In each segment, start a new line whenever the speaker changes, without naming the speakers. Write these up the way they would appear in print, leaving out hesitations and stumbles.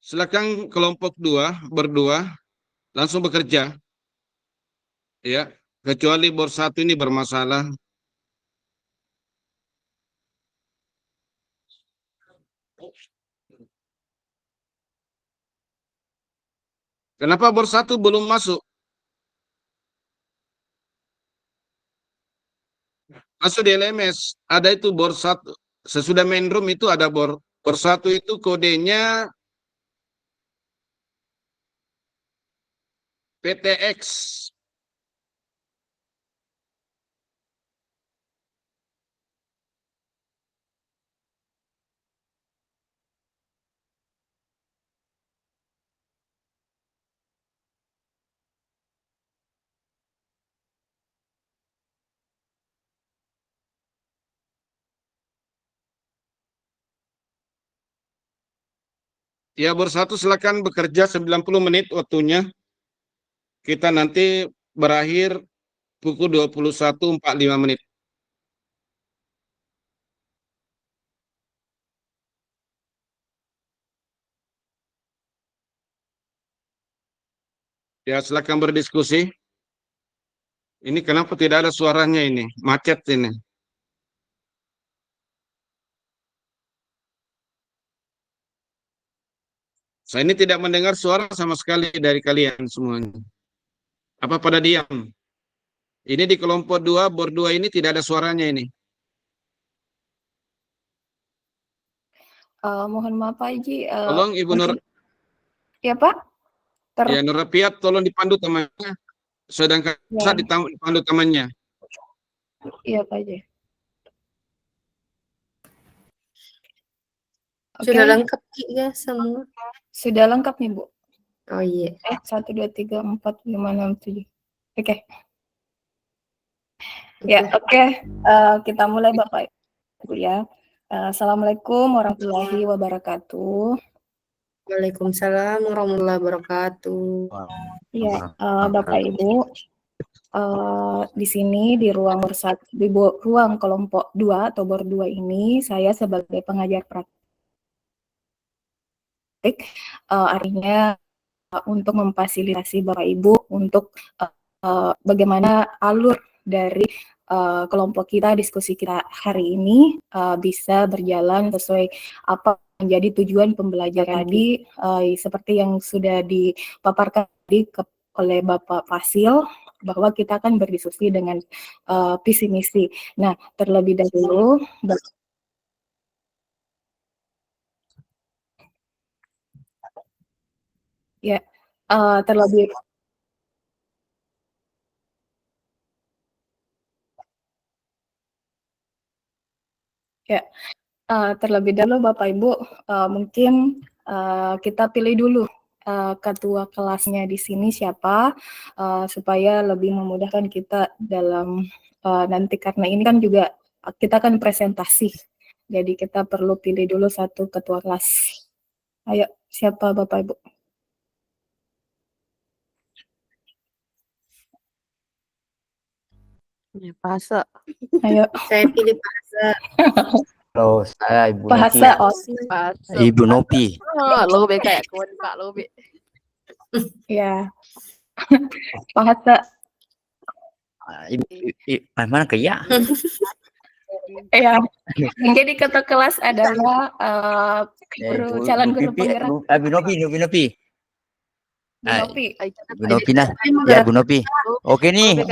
Silakan kelompok berdua langsung bekerja, ya. Kecuali bor 1 ini bermasalah. Kenapa bor 1 belum masuk? Masuk di LMS. Ada itu bor 1. Sesudah main room itu ada bor 1 itu kodenya PTX. Ya, bor 1 silakan bekerja 90 menit waktunya. Kita nanti berakhir pukul 21.45. Ya, silakan berdiskusi. Ini kenapa tidak ada suaranya ini? Macet ini. Saya ini tidak mendengar suara sama sekali dari kalian semuanya. Apa pada diam? Ini di kelompok 2, bor 2 ini tidak ada suaranya ini.
Mohon maaf Pak Haji.
Tolong Ibu Nur.
Ya Pak.
Ya, Nur Rapiat tolong dipandu temannya. Sedangkan saya dipandu temannya.
Iya Pak Haji.
Sudah lengkap ya semua?
Sudah lengkap nih Bu.
Oh iya.
1, 2, 3, 4, 5, 6, 7. Oke. Ya, oke. Kita mulai Bapak Ibu ya. Assalamualaikum warahmatullahi wabarakatuh.
Waalaikumsalam warahmatullahi wabarakatuh.
Ya, Bapak Ibu, di sini di ruang ruang kelompok 2 atau bor 2 ini saya sebagai pengajar praktik, artinya untuk memfasilitasi Bapak Ibu untuk bagaimana alur dari kelompok kita, diskusi kita hari ini bisa berjalan sesuai apa menjadi tujuan pembelajaran tadi, seperti yang sudah dipaparkan tadi oleh Bapak Fasil, bahwa kita akan berdiskusi dengan visi misi. Nah, terlebih dahulu ya, terlebih ya, terlebih dahulu Bapak Ibu, mungkin kita pilih dulu ketua kelasnya di sini siapa, supaya lebih memudahkan kita dalam nanti, karena ini kan juga kita kan presentasi, jadi kita perlu pilih dulu satu ketua kelas. Ayo, siapa Bapak Ibu?
Ya, Pasa.
Ayo.
Saya pilih Pasa.
Halo, saya Ibu
Bahasa
Nopi. Ibu Nopi.
Lo kayak kawan Pak Lobe.
Ya. Bahasa.
Mana kayak?
Ya. Jadi ketua kelas adalah calon guru penggerak.
Bu Nopi.
Bu
Nopi nah. Ya Bu Nopi. Oke nih.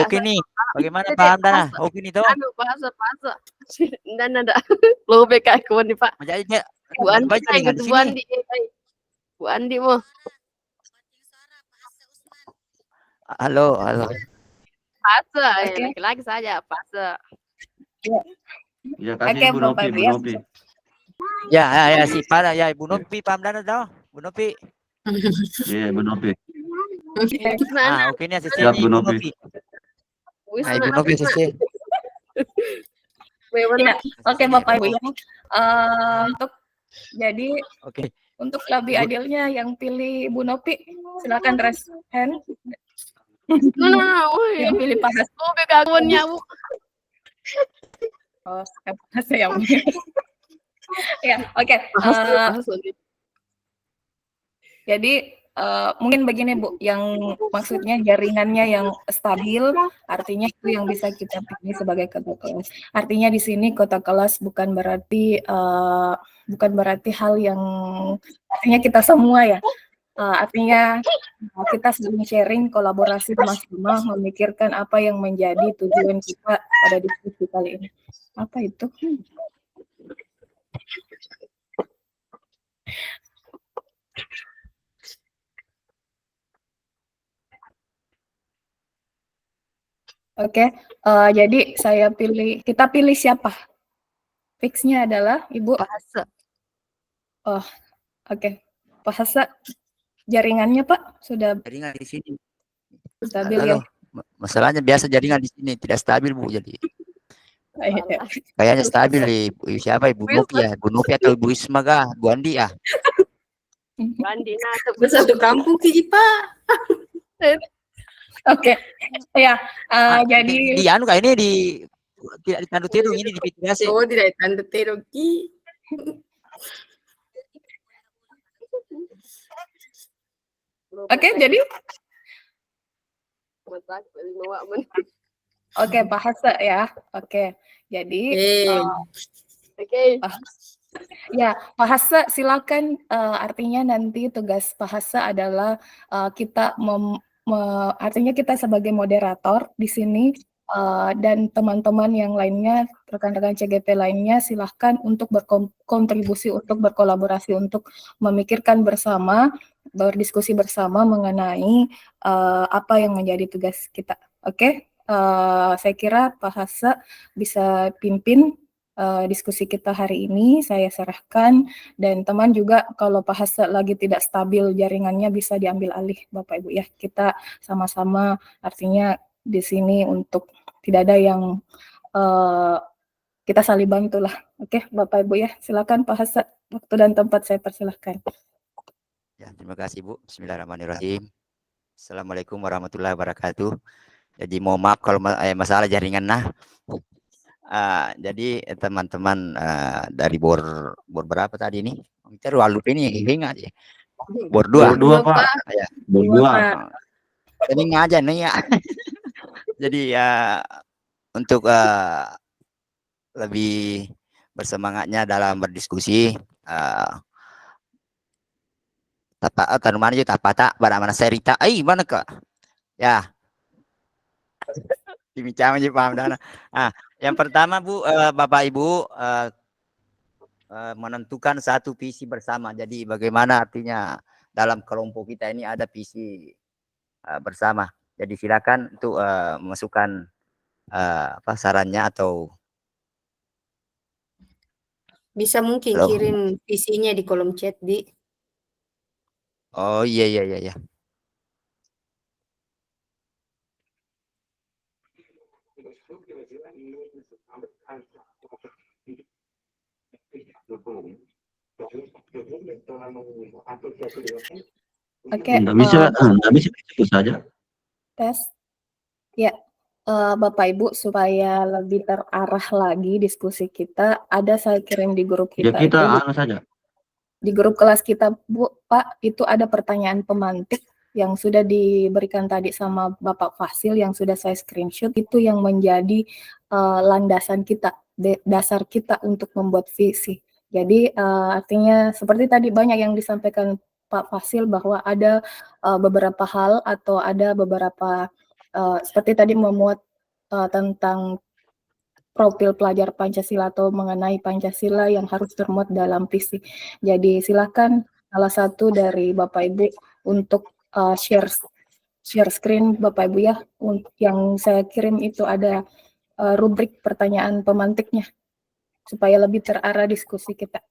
Bagaimana paham dah? Oke nih toh.
Bahasa. Dan ada lo kayak kawan Pak. Bu Andi. Bu Andi mau.
Halo.
Pasa, laki-laki saja Pasa.
Ya, kasih Bu Nopi.
Ya si pada ya Bu Nopi paham dah toh. Bu Nopi.
Iya, Bu Nopi.
Oke nih asisten Bu Nopi. Ibu Nopi asisten.
Oke Bapak Ibu ya. Untuk lebih adilnya yang pilih Bu Nopi, silakan raise hand. Yang pilih Pak Hasan.
Oh, kagunnya Bu.
Oh, saya yang ya, oke. Jadi mungkin begini Bu, yang maksudnya jaringannya yang stabil, artinya itu yang bisa kita pilih sebagai kota kelas. Artinya di sini kota kelas bukan berarti hal yang artinya kita semua ya. Artinya kita saling sharing, kolaborasi bersama, memikirkan apa yang menjadi tujuan kita pada diskusi kali ini. Apa itu? Oke, jadi kita pilih siapa? Fixnya adalah Ibu?
Bahasa.
Oh, oke. Bahasa jaringannya Pak sudah
Jaringan di sini
stabil ya?
Masalahnya biasa jaringan di sini tidak stabil Bu, jadi kayaknya stabil siapa Ibu Novi ya, Bu Novi atau Ibu Isma kah, Bu Andi ya?
Bu Andi
satu kampung sih Pak.
Oke, ya. Jadi
di anu kayak ini tidak di Tandu Tirung, ini di Pitirase.
Oh, tidak di Tandu Tirung ki.
Oke, jadi Oke, bahasa ya. Oke. Jadi ya, bahasa silakan, artinya nanti tugas bahasa adalah kita artinya kita sebagai moderator di sini dan teman-teman yang lainnya, rekan-rekan CGP lainnya, silahkan untuk berkontribusi, untuk berkolaborasi, untuk memikirkan bersama, berdiskusi bersama mengenai apa yang menjadi tugas kita. Oke, saya kira Pak Hassa bisa pimpin diskusi kita hari ini. Saya serahkan, dan teman juga kalau Pak Hassa lagi tidak stabil jaringannya bisa diambil alih Bapak Ibu ya. Kita sama-sama artinya di sini untuk tidak ada yang kita saling bantu lah. Oke, Bapak Ibu ya, silakan Pak Hassa, waktu dan tempat saya persilahkan.
Ya, terima kasih Bu. Bismillahirrahmanirrahim. Assalamualaikum warahmatullahi wabarakatuh. Jadi mohon maaf kalau masalah jaringan jadi teman-teman dari bor berapa tadi ini? Kita lupa ini ingat ya. Bor 2
Pak.
Ya.
Bor 2.
Ini aja nih ya. Jadi untuk lebih bersemangatnya dalam berdiskusi tanuman aja tak mana cerita mana Kak ya dimincang aja paham dana. Yang pertama Bu, Bapak Ibu menentukan satu visi bersama. Jadi bagaimana artinya dalam kelompok kita ini ada visi bersama. Jadi silakan untuk memasukkan sarannya atau
bisa mungkin kirim visinya di kolom chat di.
Oh iya.
Oke.
Nggak bisa itu saja.
Tes. Ya, Bapak Ibu, supaya lebih terarah lagi diskusi kita, ada saya kirim di grup kita.
Ya kita saja.
Di grup kelas kita, Bu, Pak, itu ada pertanyaan pemantik yang sudah diberikan tadi sama Bapak Fasil, yang sudah saya screenshot, itu yang menjadi landasan kita, dasar kita untuk membuat visi. Jadi artinya seperti tadi banyak yang disampaikan Pak Fasil bahwa ada beberapa hal atau ada beberapa seperti tadi memuat tentang profil pelajar Pancasila atau mengenai Pancasila yang harus termuat dalam visi. Jadi silakan salah satu dari Bapak Ibu untuk share screen Bapak Ibu ya. Yang saya kirim itu ada rubrik pertanyaan pemantiknya supaya lebih terarah diskusi kita.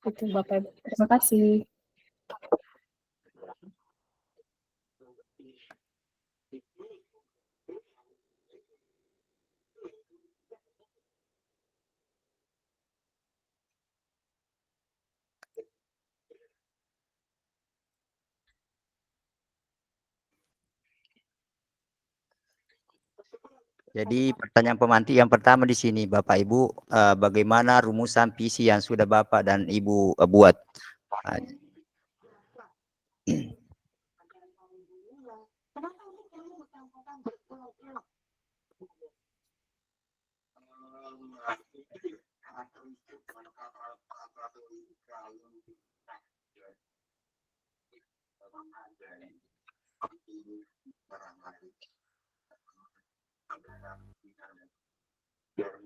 Itu Bapak Ibu. Terima kasih.
Jadi pertanyaan pemantik yang pertama di sini Bapak Ibu, bagaimana rumusan visi yang sudah Bapak dan Ibu buat?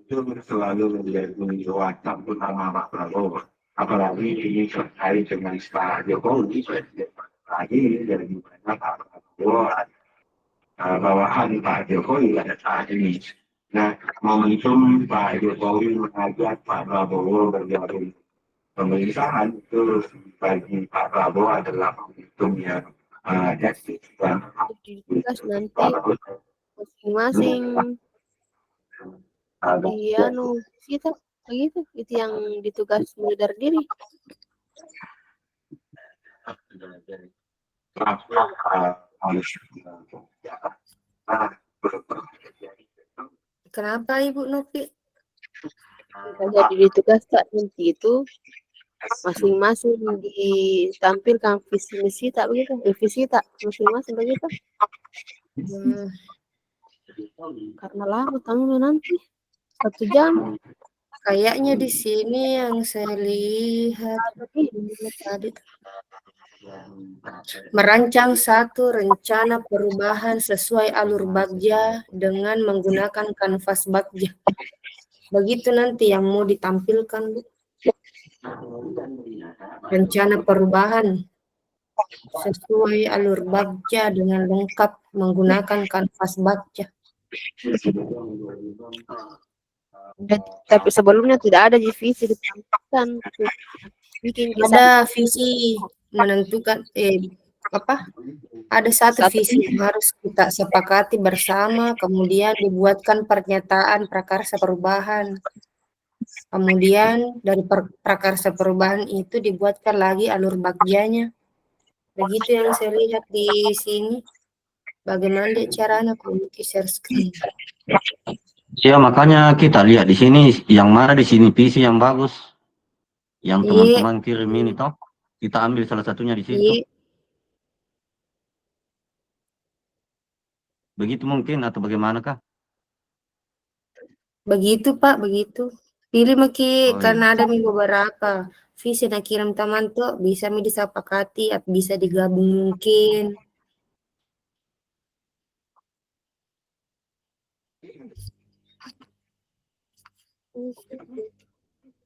Itu selalu menjadi wacana utama Pak Prabowo. Apalagi ini terkait dengan Pak Jokowi, lagi dari mana Pak Prabowo, bawahan Pak Jokowi pada saat ini. Nah, momentum Pak Jokowi mengajak Pak Prabowo bergabung pemerintahan itu bagi Pak Prabowo adalah momentum yang eksis dan
Ditugas nanti masing-masing iya kita begitu itu yang ditugas mengundurkan diri.
Kenapa Ibu Novi?
Jadi ditugas tak nanti itu masing-masing ditampilkan visi misi tak begitu, visi tak masing-masing begitu. Karena lama tamunya nanti 1 jam.
Kayaknya di sini yang saya lihat tadi merancang satu rencana perubahan sesuai alur Bagja dengan menggunakan kanvas Bagja. Begitu nanti yang mau ditampilkan, Bu. Rencana perubahan sesuai alur Bagja dengan lengkap menggunakan kanvas Bagja.
Tapi sebelumnya tidak ada visi ditampilkan. Bikin
Ada visi menentukan ada satu visi yang harus kita sepakati bersama, kemudian dibuatkan pernyataan prakarsa perubahan. Kemudian dari prakarsa perubahan itu dibuatkan lagi alur bagjanya. Begitu yang saya lihat di sini. Bagaimana caranya aku share screen?
Ya makanya kita lihat di sini yang mana di sini visi yang bagus. Yang teman-teman kirim ini toh, kita ambil salah satunya di situ. Begitu mungkin atau bagaimanakah?
Begitu Pak, begitu. Pilih maki karena ada beberapa visi nak kirim teman tuh bisa disepakati, bisa digabung mungkin.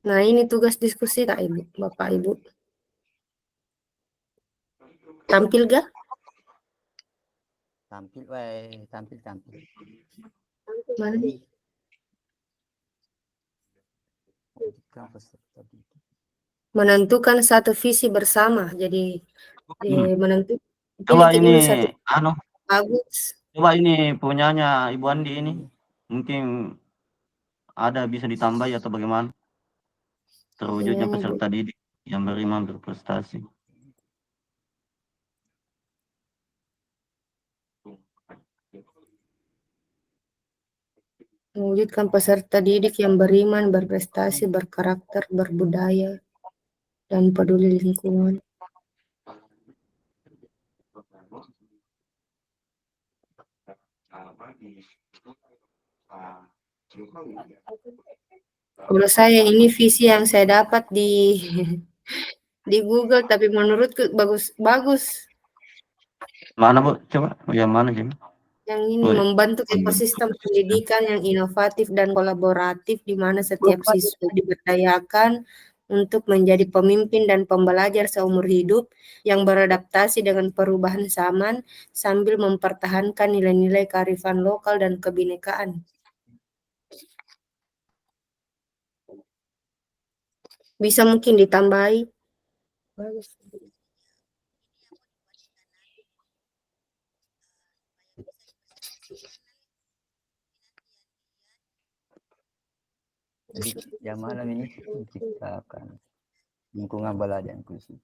Nah ini tugas diskusi Kak Ibu, Bapak Ibu. Tampil gak?
Tampil, tampil.
Mana nih? Menentukan satu visi bersama. Jadi menentukan.
Coba ini,
bagus.
Coba ini punyanya Ibu Andi ini, mungkin ada bisa ditambah atau bagaimana? Terwujudnya peserta didik yang beriman berprestasi.
Mewujudkan peserta didik yang beriman, berprestasi, berkarakter, berbudaya, dan peduli lingkungan. Kalau saya ini visi yang saya dapat di Google, tapi menurutku bagus.
Mana Bu? Coba yang mana sih?
Yang ini membantu ekosistem pendidikan yang inovatif dan kolaboratif di mana setiap siswa diberdayakan untuk menjadi pemimpin dan pembelajar seumur hidup yang beradaptasi dengan perubahan zaman sambil mempertahankan nilai-nilai kearifan lokal dan kebinekaan. Bisa mungkin ditambahi. Bagus.
Yang malam ini menciptakan lingkungan belajar inklusif.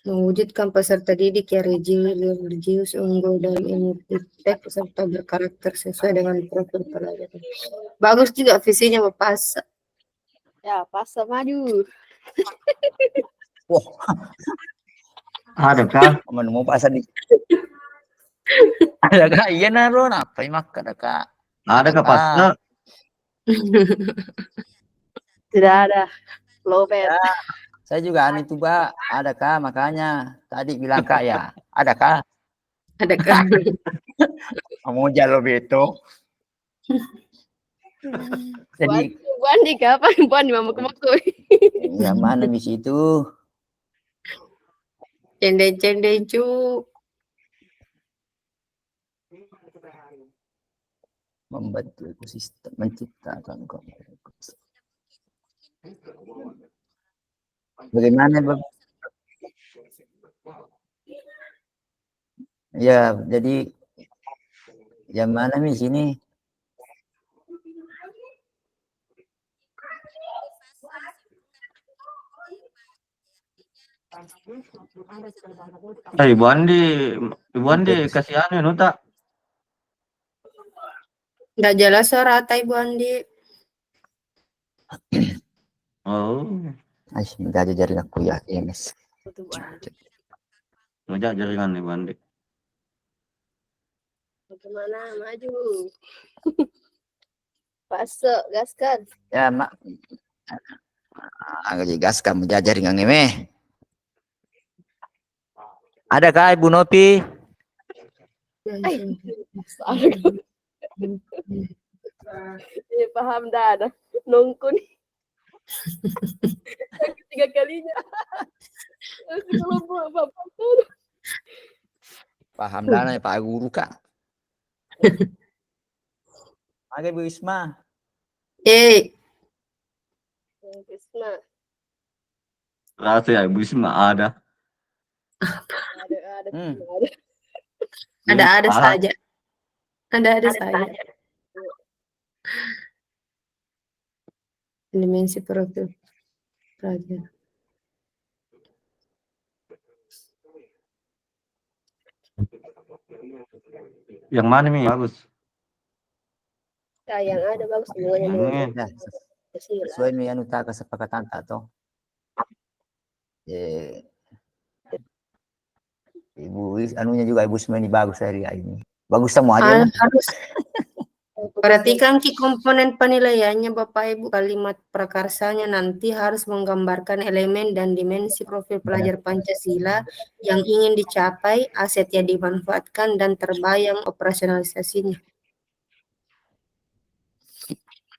Mewujudkan peserta didik yang religius, unggul dalam ilmu iptek, serta berkarakter sesuai dengan profil pelajar. Bagus juga visinya Bapak.
Ya, pasar maju.
Wah,
Ada kah?
mau pasar di. Ada kak? Iya naron apa yang makan ada kak?
Ada kah pasar?
Tidak ada. Lopet.
Ya, saya juga aneh tuh Mbak. Ada kak? Makanya tadi bilang kak ya. Ada kak?
Adakah?
Mau jalo beto. Jadi
Bu Andi kapan? Bu Andi mama kemako.
yang mana di situ?
Cendeng-cendeng cu.
Membantu ekosistem, menciptakan komunitas. Bagaimana Bang? Ya, jadi yang mana nih sini?
Ibu Andi kasih anu tak?
Nggak jelas suara Ibu Andi.
Oh,
Ay, menjadi jaringan kuliah MS.
ngejak jaringan Ibu Andi.
Bagaimana maju? Pasok, gaskan.
Ya, Mak. Agak gas kamu jaringan ini. Adakah Ibu Nopi?
Ini paham dah ada. Nongkun. Ketiga kalinya. Kalau bapak tuh.
Paham dana Pak Guru Kak. Oke Bu Isma.
Krisna.
Rasa ya Ibu Isma ada.
Ada.
Ada saja. Ada saja. Dimensi profil pelajar.
Yang mana nih bagus?
Yang ada bagus semuanya.
Ini.
Sesuai dengan anu tak kesepakatan atau Ibu anunya juga Ibu Isma ini bagus hari ini. Bagus semua aja.
Harus perhatikan komponen penilaiannya Bapak Ibu. Kalimat prakarsanya nanti harus menggambarkan elemen dan dimensi profil pelajar Pancasila yang ingin dicapai, aset yang dimanfaatkan, dan terbayang operasionalisasinya.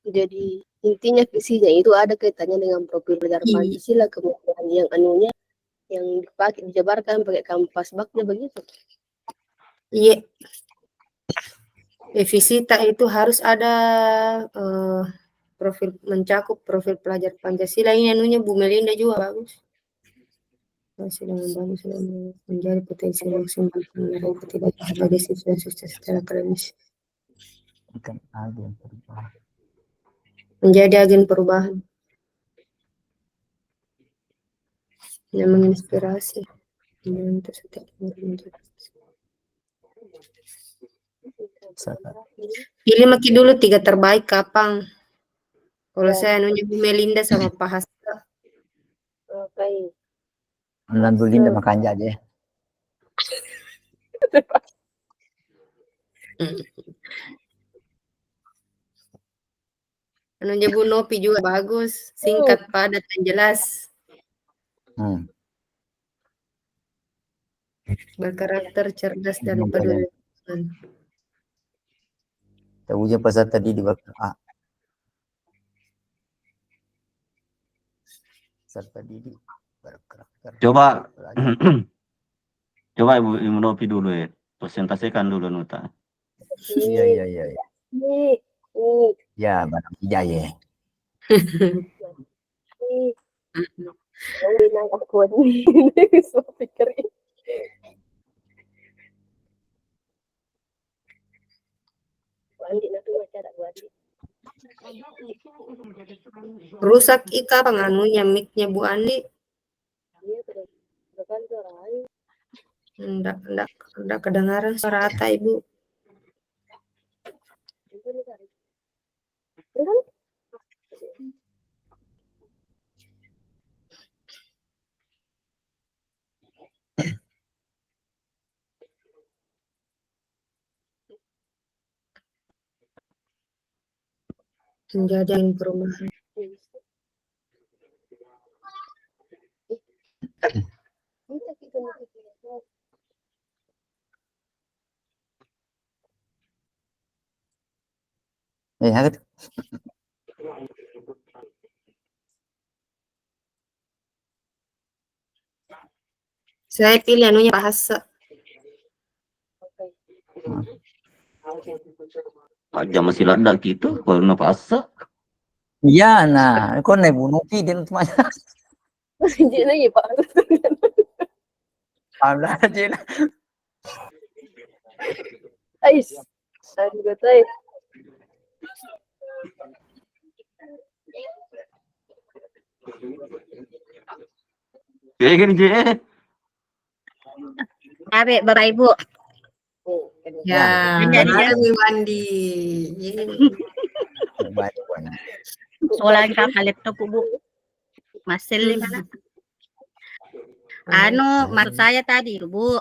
Jadi intinya visinya itu ada kaitannya dengan profil pelajar Pancasila, kemudian yang anunya yang dipakai dijabarkan pakai kampas baknya begitu.
Iya. Visita itu harus ada profil mencakup profil pelajar Pancasila. Ini anunya Bu Melinda juga bagus. Masih dengan bagus menjadi potensi maksimal mereka tidak sebagai siswa sukses secara akademis. Menjadi agen perubahan yang menginspirasi untuk setiap pilih maki dulu 3 terbaik kapan. Kalau saya anunya Bu Melinda sama Pak Hasto.
Oke.
Alhamdulillah makan aja.
Anunya Bu Nopi juga bagus, singkat, padat, dan jelas. Berkarakter cerdas dan peduli.
Tahunya peserta didik peserta didik berkarakter.
Coba coba Ibu Nopi dulu ya. Presentasikan dulu nota.
Iya. Ya, barang hijaya.
Rusak ika penganunya mic-nya Bu Andi. Enggak kedengaran suara Ata, Ibu. Menjadi perumahan.
Ya, gitu.
Saya pilih anunya bahasa.
Aja masih ada gitu, kalau nafasa.
Iya, nah, kok nih bunuh din semuanya.
Jadi lagi Pak.
Ada aja.
Ais. Tadi katanya.
Gini, Je.
Abe, Bapak Ibu.
Ya,
Jadi ya.
ada Wandi.
Soalnya kakak laptop Bu. Masih lima. Maksud saya tadi Bu,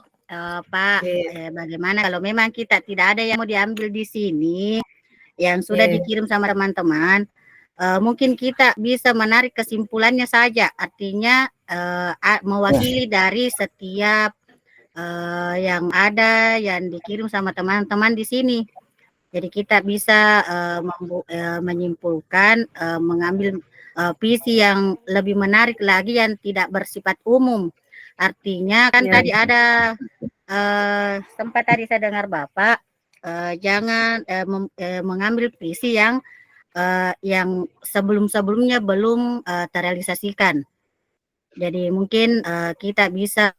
Pak, bagaimana kalau memang kita tidak ada yang mau diambil di sini, yang sudah dikirim sama teman-teman, mungkin kita bisa menarik kesimpulannya saja, artinya mewakili dari setiap yang ada yang dikirim sama teman-teman di sini. Jadi kita bisa menyimpulkan, mengambil visi yang lebih menarik lagi yang tidak bersifat umum. Artinya kan tadi ada sempat tadi saya dengar Bapak jangan mengambil visi yang sebelum-sebelumnya belum terrealisasikan. Jadi mungkin kita bisa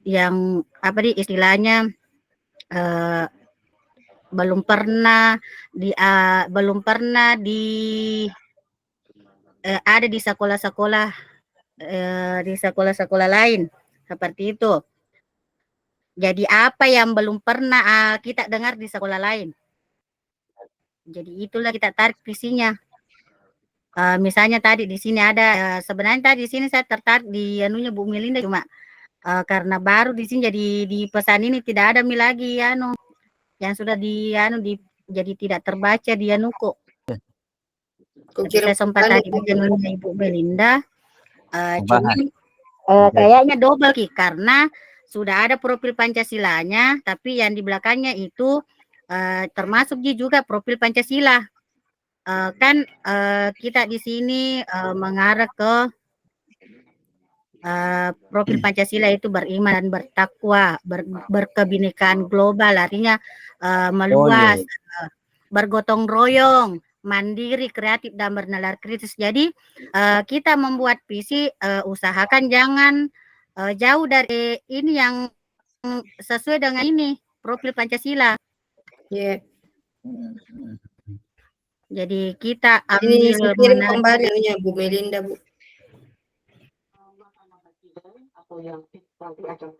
yang apa nih istilahnya belum pernah ada di sekolah-sekolah lain seperti itu. Jadi apa yang belum pernah kita dengar di sekolah lain. Jadi itulah kita tarik visinya. Misalnya tadi di sini ada sebenarnya tadi di sini saya tertarik di anunya Bu Melinda cuma karena baru di sini jadi di pesan ini tidak ada lagi yang sudah jadi tidak terbaca di anuku. Saya sempat tadi dengan Ibu Melinda, cuman kayaknya double karena sudah ada profil Pancasilanya, tapi yang di belakangnya itu termasuk juga profil Pancasila. Kan kita di sini mengarah ke profil Pancasila itu beriman dan bertakwa, berkebinekaan global, artinya meluas, bergotong royong, mandiri, kreatif, dan bernalar kritis. Jadi kita membuat visi, usahakan jangan jauh dari ini yang sesuai dengan ini, profil Pancasila. Jadi kita ambil
kembali Bu Melinda, Bu.
Yang nanti akan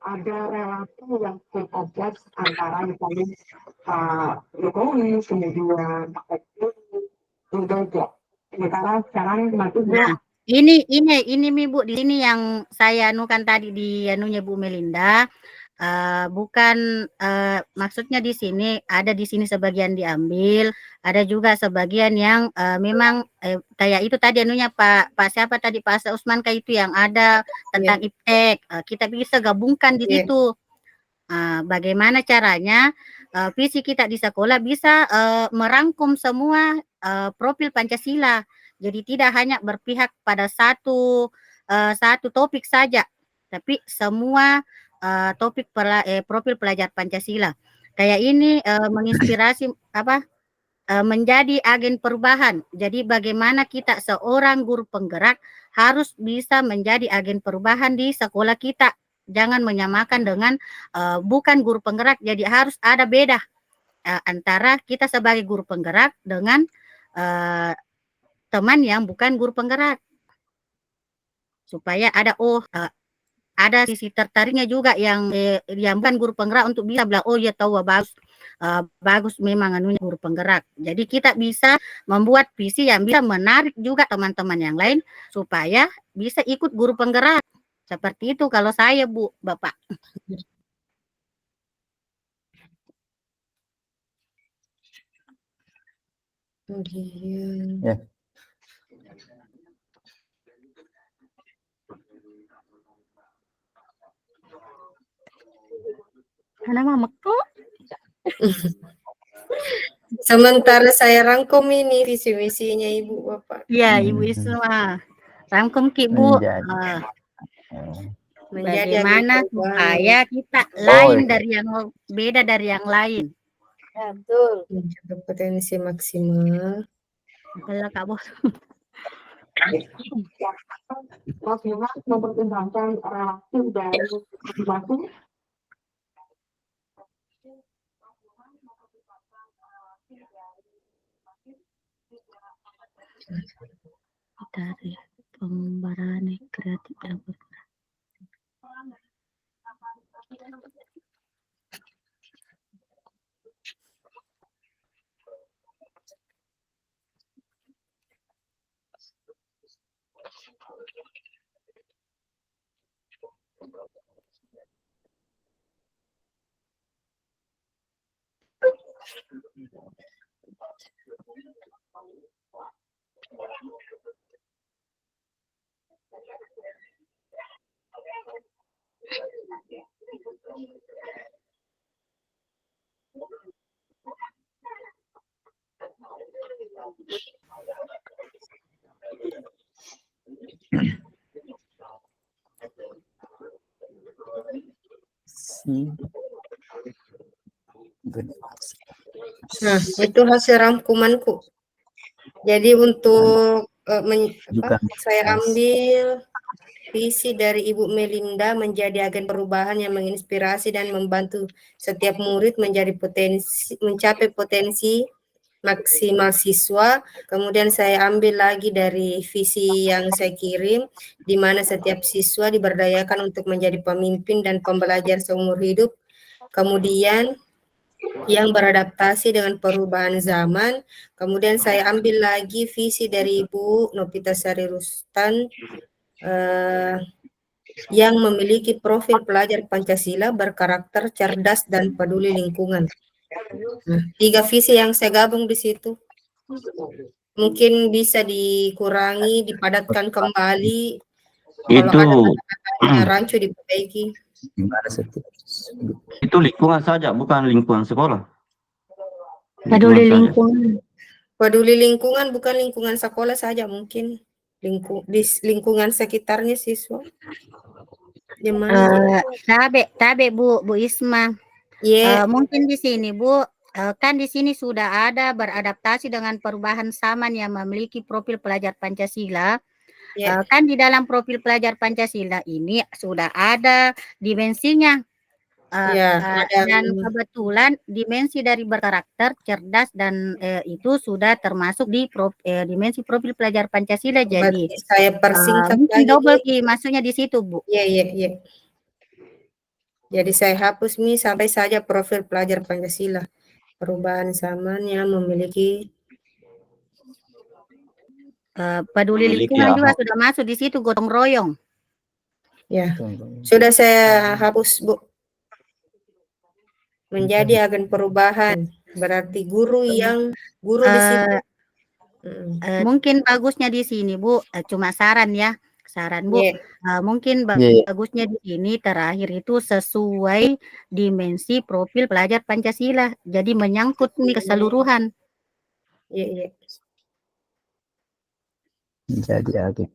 ada relasi yang terjadi antara misalnya Pak Jokowi kemudian Pak Jokowi sementara sekarang masih
ini Bu di sini yang saya anukan tadi di anunya Bu Melinda. Bukan maksudnya di sini sebagian diambil, ada juga sebagian yang memang kayak itu tadi anunya Pak siapa tadi Pak Asa Usman kayak itu yang ada tentang iptek, kita bisa gabungkan di situ. Bagaimana caranya visi kita di sekolah bisa merangkum semua profil Pancasila, jadi tidak hanya berpihak pada satu topik saja, tapi semua topik profil pelajar Pancasila. Kayak ini menginspirasi menjadi agen perubahan. Jadi bagaimana kita seorang guru penggerak harus bisa menjadi agen perubahan di sekolah kita. Jangan menyamakan dengan bukan guru penggerak. Jadi harus ada beda antara kita sebagai guru penggerak dengan teman yang bukan guru penggerak. supaya ada sisi tertariknya juga yang bukan guru penggerak untuk bisa bilang, oh ya tahu bagus, bagus memang anunya guru penggerak. Jadi kita bisa membuat visi yang bisa menarik juga teman-teman yang lain supaya bisa ikut guru penggerak. Seperti itu kalau saya, Bu, Bapak.
Kemudian
Ya.
Karena mama kok
sementara saya rangkum ini visi misinya Ibu Bapak.
ya Ibu Isma rangkum Ki, Bu.
Menjadi.
Menjadi
Bagaimana
agen perubahan.
supaya kita
Oh,
lain
iya.
dari yang beda dari yang lain.
Ya, betul.
Mencapai potensi maksimal.
Kalau Kak Bos.
Bagaimana mempertimbangkan relasi dari masing-masing
Dari pembaharan kreatif dan
Nah, itu hasil rangkumanku. Jadi untuk saya ambil visi dari Ibu Melinda menjadi agen perubahan yang menginspirasi dan membantu setiap murid mencapai potensi maksimal siswa. Kemudian saya ambil lagi dari visi yang saya kirim, di mana setiap siswa diberdayakan untuk menjadi pemimpin dan pembelajar seumur hidup. Kemudian yang beradaptasi dengan perubahan zaman. Kemudian saya ambil lagi visi dari Ibu Novitasari Rustan yang memiliki profil pelajar Pancasila berkarakter cerdas dan peduli lingkungan. Nah, 3 visi yang saya gabung di situ. Mungkin bisa dikurangi, dipadatkan kembali. Kalau
Itu
ada kata-katanya rancu diperbaiki.
itu lingkungan saja, bukan lingkungan sekolah.
peduli
saja.
lingkungan.
Peduli lingkungan bukan lingkungan sekolah saja, mungkin di lingkungan sekitarnya siswa. Gimana?
Tabe Bu Isma. Mungkin di sini Bu, kan di sini sudah ada beradaptasi dengan perubahan zaman yang memiliki profil pelajar Pancasila. Kan di dalam profil pelajar Pancasila ini sudah ada dimensinya. Dan kebetulan dimensi dari berkarakter cerdas dan itu sudah termasuk di dimensi profil pelajar Pancasila. Jadi
saya persingkat
mungkin
lagi,
double maksudnya di situ Bu.
Iya. Jadi saya hapus nih sampai saja profil pelajar Pancasila. Perubahan zaman yang memiliki
peduli lingkungan juga sudah masuk di situ, gotong royong.
Ya, sudah saya hapus Bu. Menjadi agen perubahan, berarti guru di situ.
Mungkin bagusnya di sini Bu, cuma saran ya, Bu. Mungkin bagusnya di sini terakhir itu sesuai dimensi profil pelajar Pancasila, jadi menyangkut nih keseluruhan.
Iya.
Jadi agen.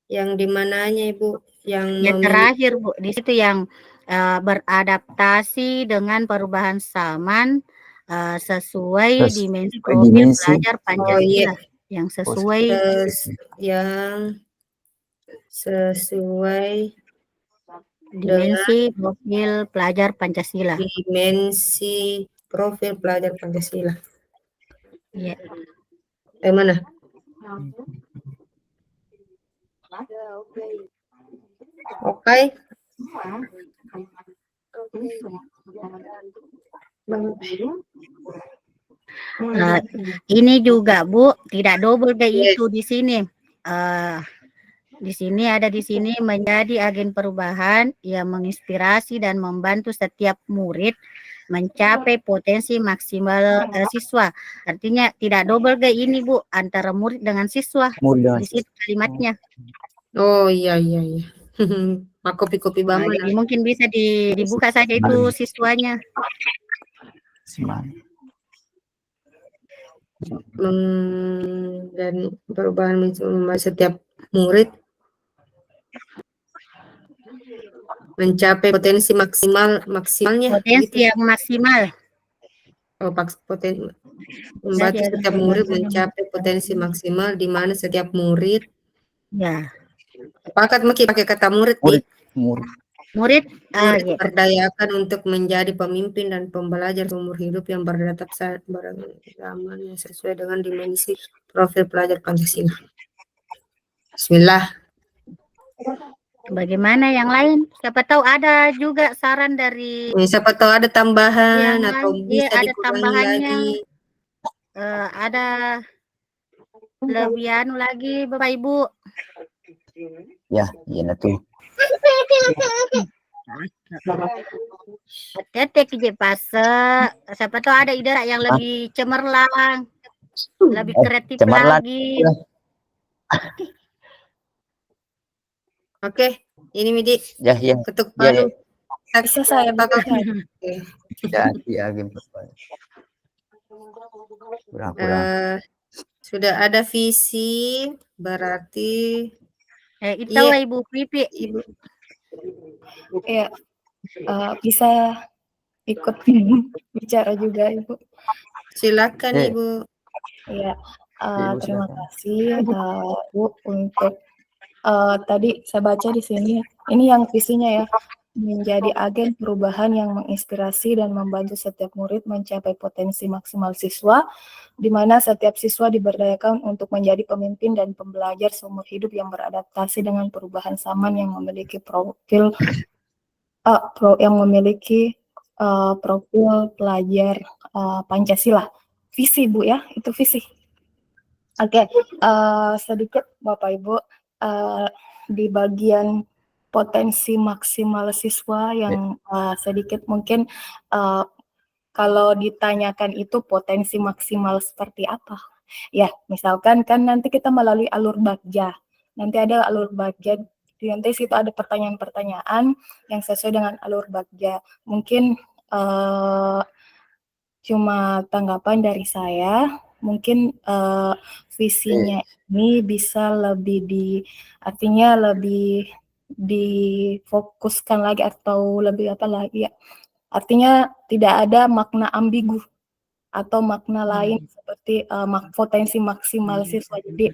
Yang dimananya Ibu?
Yang terakhir Bu, di situ yang beradaptasi dengan perubahan zaman sesuai dimensi profil pelajar Pancasila. Yang sesuai dimensi profil pelajar Pancasila.
Dimensi profil pelajar Pancasila.
Iya.
Mana? Oke.
Ini juga Bu, tidak double kayak itu di sini. Di sini ada di sini menjadi agen perubahan yang menginspirasi dan membantu setiap murid mencapai potensi maksimal siswa. Artinya tidak double kayak ini Bu, antara murid dengan siswa.
Murid dengan
Di situ kalimatnya.
Oh iya. Kopi-kopi
Nah,
banget.
jadi mungkin bisa dibuka saja itu siswanya.
Dan perubahan setiap murid mencapai potensi maksimalnya.
Potensi yang maksimal.
Membantu setiap murid mencapai potensi maksimal, di mana setiap murid sepakat pakai kata murid.
Murid
diperdayakan untuk menjadi pemimpin dan pembelajar seumur hidup yang beragama yang sesuai dengan dimensi profil pelajar Pancasila. Bismillah.
Bagaimana yang lain? Siapa tahu ada juga saran dari
siapa tahu ada tambahan atau bisa
ada
dikurangi
tambahannya.
lagi.
Ada lebih lagi Bapak Ibu.
Ya, iya tuh.
Tetek je pase. Siapa tahu ada ide yang lebih cemerlang, lebih kreatif lagi.
Oke, ini Midi.
Ya.
Ketuk palu.
Bisa saya baca.
Ya, game
sudah ada visi, berarti
itu Ibu Pipi.
Ya, bisa ikut bicara juga Ibu.
Silakan Ibu.
Ya, terima kasih Bu untuk tadi saya baca di sini. Ini yang visinya ya, menjadi agen perubahan yang menginspirasi dan membantu setiap murid mencapai potensi maksimal siswa, di mana setiap siswa diberdayakan untuk menjadi pemimpin dan pembelajar seumur hidup yang beradaptasi dengan perubahan zaman yang memiliki profil profil pelajar Pancasila. Visi Bu ya, itu visi. Oke, sedikit Bapak Ibu di bagian potensi maksimal siswa yang sedikit mungkin kalau ditanyakan itu potensi maksimal seperti apa? Ya, misalkan kan nanti kita melalui alur bagja. Nanti ada alur bagja, nanti situ ada pertanyaan-pertanyaan yang sesuai dengan alur bagja. Mungkin cuma tanggapan dari saya, mungkin visinya ini bisa lebih artinya lebih difokuskan lagi atau lebih apa lagi ya, artinya tidak ada makna ambigu atau makna lain seperti potensi maksimal siswa. Jadi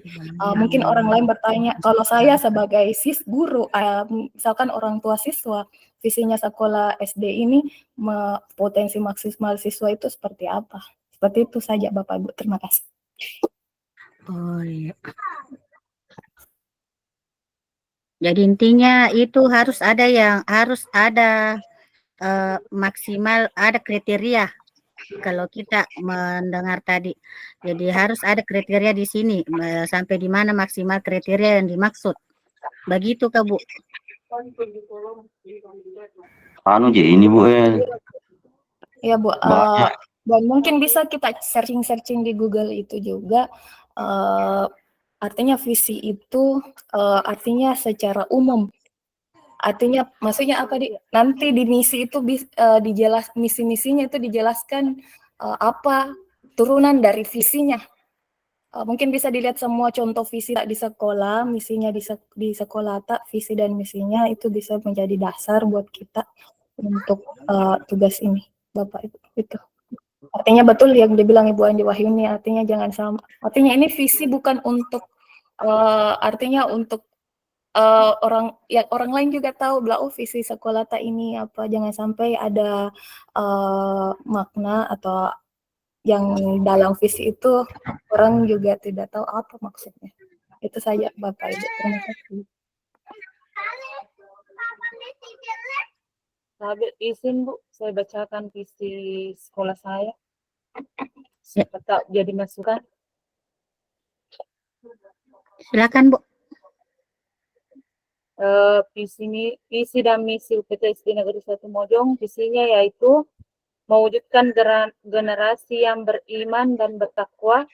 mungkin orang lain bertanya, kalau saya sebagai guru, misalkan orang tua siswa, visinya sekolah SD ini potensi maksimal siswa itu seperti apa? Seperti itu saja Bapak Ibu, terima kasih.
Oh iya. Jadi intinya itu harus ada maksimal, ada kriteria. Kalau kita mendengar tadi, jadi harus ada kriteria di sini sampai di mana maksimal kriteria yang dimaksud. Begitu Kak Bu?
Ini Bu
Ya Bu, dan mungkin bisa kita searching di Google itu juga. Artinya visi itu artinya secara umum. Artinya maksudnya apa nanti di misi itu misi-misinya itu dijelaskan apa turunan dari visinya. Mungkin bisa dilihat semua contoh visi di sekolah, misinya di sekolah visi dan misinya itu bisa menjadi dasar buat kita untuk tugas ini, Bapak Ibu. Itu. Artinya betul yang dibilang Ibu Andi Wahyuni, artinya jangan sama. Artinya ini visi bukan untuk artinya untuk orang lain juga tahu visi sekolah ini apa, jangan sampai ada makna atau yang dalam visi itu orang juga tidak tahu apa maksudnya. Itu saja Bapak Ibu. Terima kasih.
Habis izin Bu, saya bacakan visi sekolah saya.
Ya.
Siapa tahu jadi masukan.
Silakan Bu.
Visi dan misi UPT SD Negeri 1 Mojong, visinya yaitu mewujudkan generasi yang beriman dan bertakwa,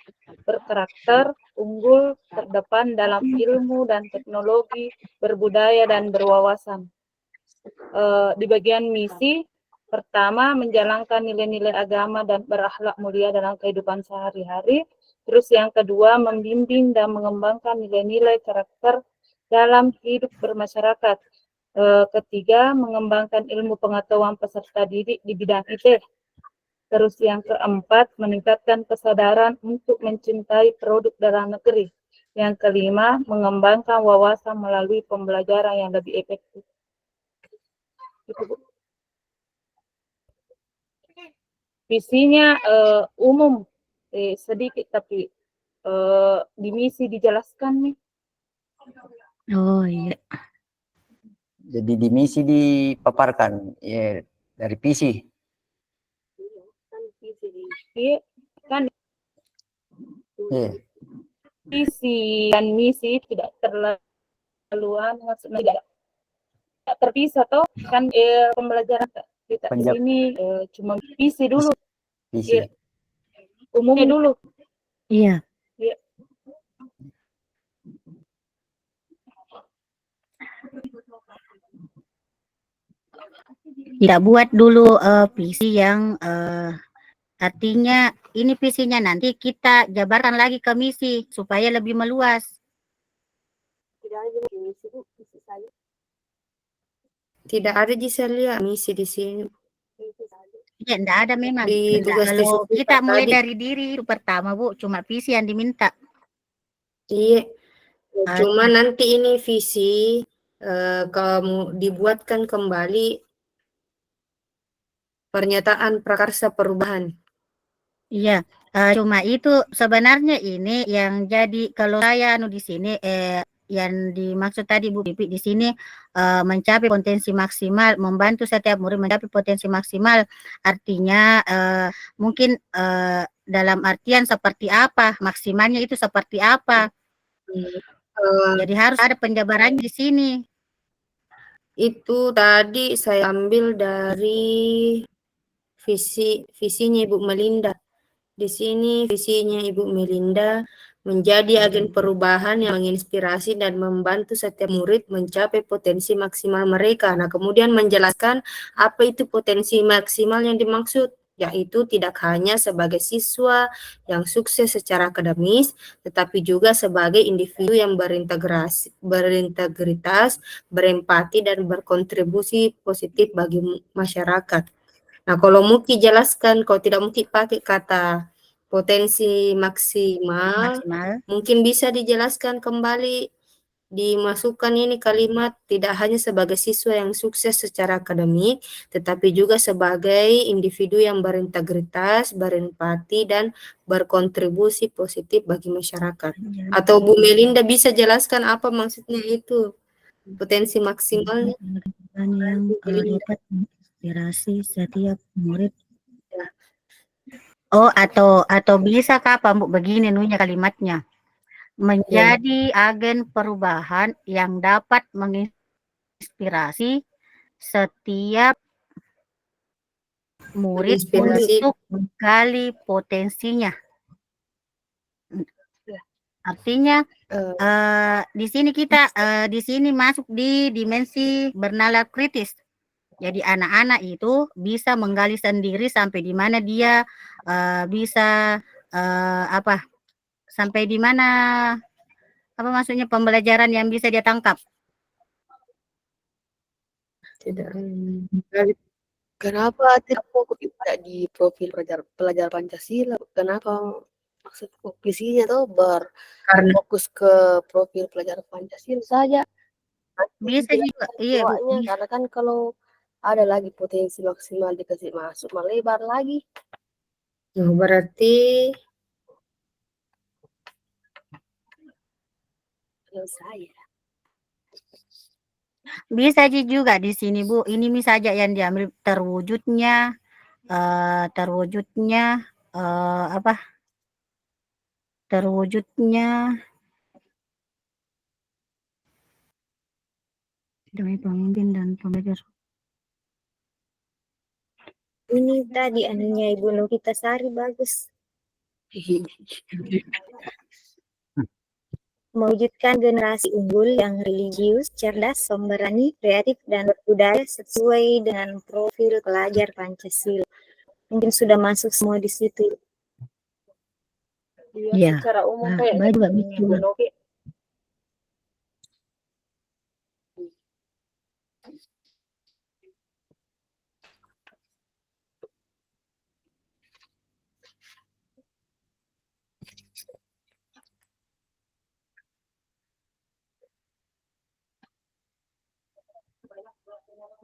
berkarakter, unggul, terdepan dalam ilmu dan teknologi, berbudaya dan berwawasan. Di bagian misi, pertama menjalankan nilai-nilai agama dan berakhlak mulia dalam kehidupan sehari-hari. Terus yang kedua membimbing dan mengembangkan nilai-nilai karakter dalam hidup bermasyarakat. Ketiga mengembangkan ilmu pengetahuan peserta didik di bidang IT. Terus yang keempat meningkatkan kesadaran untuk mencintai produk dalam negeri. Yang kelima mengembangkan wawasan melalui pembelajaran yang lebih efektif. Itu, Bu. Visinya umum, sedikit tapi di misi dijelaskan nih.
Oh iya.
Jadi di misi dipaparkan ya, dari visi.
Iya, kan
Iya.
visi dan misi tidak terlaluan, maksudnya tidak terpisah toh kan. Pembelajaran kita di sini cuma visi dulu,
Visi.
Iya. Umumnya dulu.
Iya.
Iya.
Tidak buat dulu visi yang artinya ini visinya, nanti kita jabarkan lagi ke misi supaya lebih meluas.
Tidak ada di misi Bu, visi saya.
Tidak ada saya lihat misi di sini.
Ya, enggak ada memang.
Di tugas
Kalau
diskusi
kita mulai
tadi.
dari diri itu pertama Bu, cuma visi yang diminta.
Iya. Cuma nanti ini visi kamu dibuatkan kembali pernyataan prakarsa perubahan.
Iya, cuma itu sebenarnya ini yang jadi kalau saya di sini yang dimaksud tadi Bu Pipi di sini mencapai potensi maksimal, membantu setiap murid mencapai potensi maksimal. Artinya mungkin dalam artian seperti apa, maksimalnya itu seperti apa. Jadi harus ada penjabarannya di sini.
Itu tadi saya ambil dari visinya Ibu Melinda. Di sini visinya Ibu Melinda menjadi agen perubahan yang menginspirasi dan membantu setiap murid mencapai potensi maksimal mereka. Nah, kemudian menjelaskan apa itu potensi maksimal yang dimaksud, yaitu tidak hanya sebagai siswa yang sukses secara akademis, tetapi juga sebagai individu yang berintegritas, berempati, dan berkontribusi positif bagi masyarakat. Nah, kalau Muki jelaskan, kalau tidak Muki pakai kata potensi maksimal, mungkin bisa dijelaskan kembali, dimasukkan ini kalimat tidak hanya sebagai siswa yang sukses secara akademik, tetapi juga sebagai individu yang berintegritas, berempati, dan berkontribusi positif bagi masyarakat. Atau Bu Melinda bisa jelaskan apa maksudnya itu, potensi maksimalnya?
Yang dapat menginspirasi setiap murid. Oh, atau bisa Pak Bu begini nunya kalimatnya. Menjadi agen perubahan yang dapat menginspirasi setiap murid untuk menggali potensinya. Artinya di sini kita di sini masuk di dimensi bernalar kritis. Jadi anak-anak itu bisa menggali sendiri sampai di mana dia bisa sampai di mana apa maksudnya pembelajaran yang bisa dia tangkap.
Tidak. Kenapa tidak fokus tidak di profil pelajar Pancasila? Kenapa maksud visinya tuh berfokus ke profil pelajar Pancasila saja?
Bisa juga, iya Bu.
Karena kan kalau ada lagi potensi maksimal dikasih masuk melebar lagi.
Berarti
saya.
Bisa juga di sini Bu, ini saja yang diambil terwujudnya apa? Terwujudnya demi pemimpin dan pembelajar.
Ini tadi anunya Ibu Novitasari bagus. Mewujudkan generasi unggul yang religius, cerdas, pemberani, kreatif, dan berbudaya sesuai dengan profil pelajar Pancasila. Mungkin sudah masuk semua di situ.
Iya.
Secara umum
Nah,
kayak
juga
Bu
bisa.
Novi.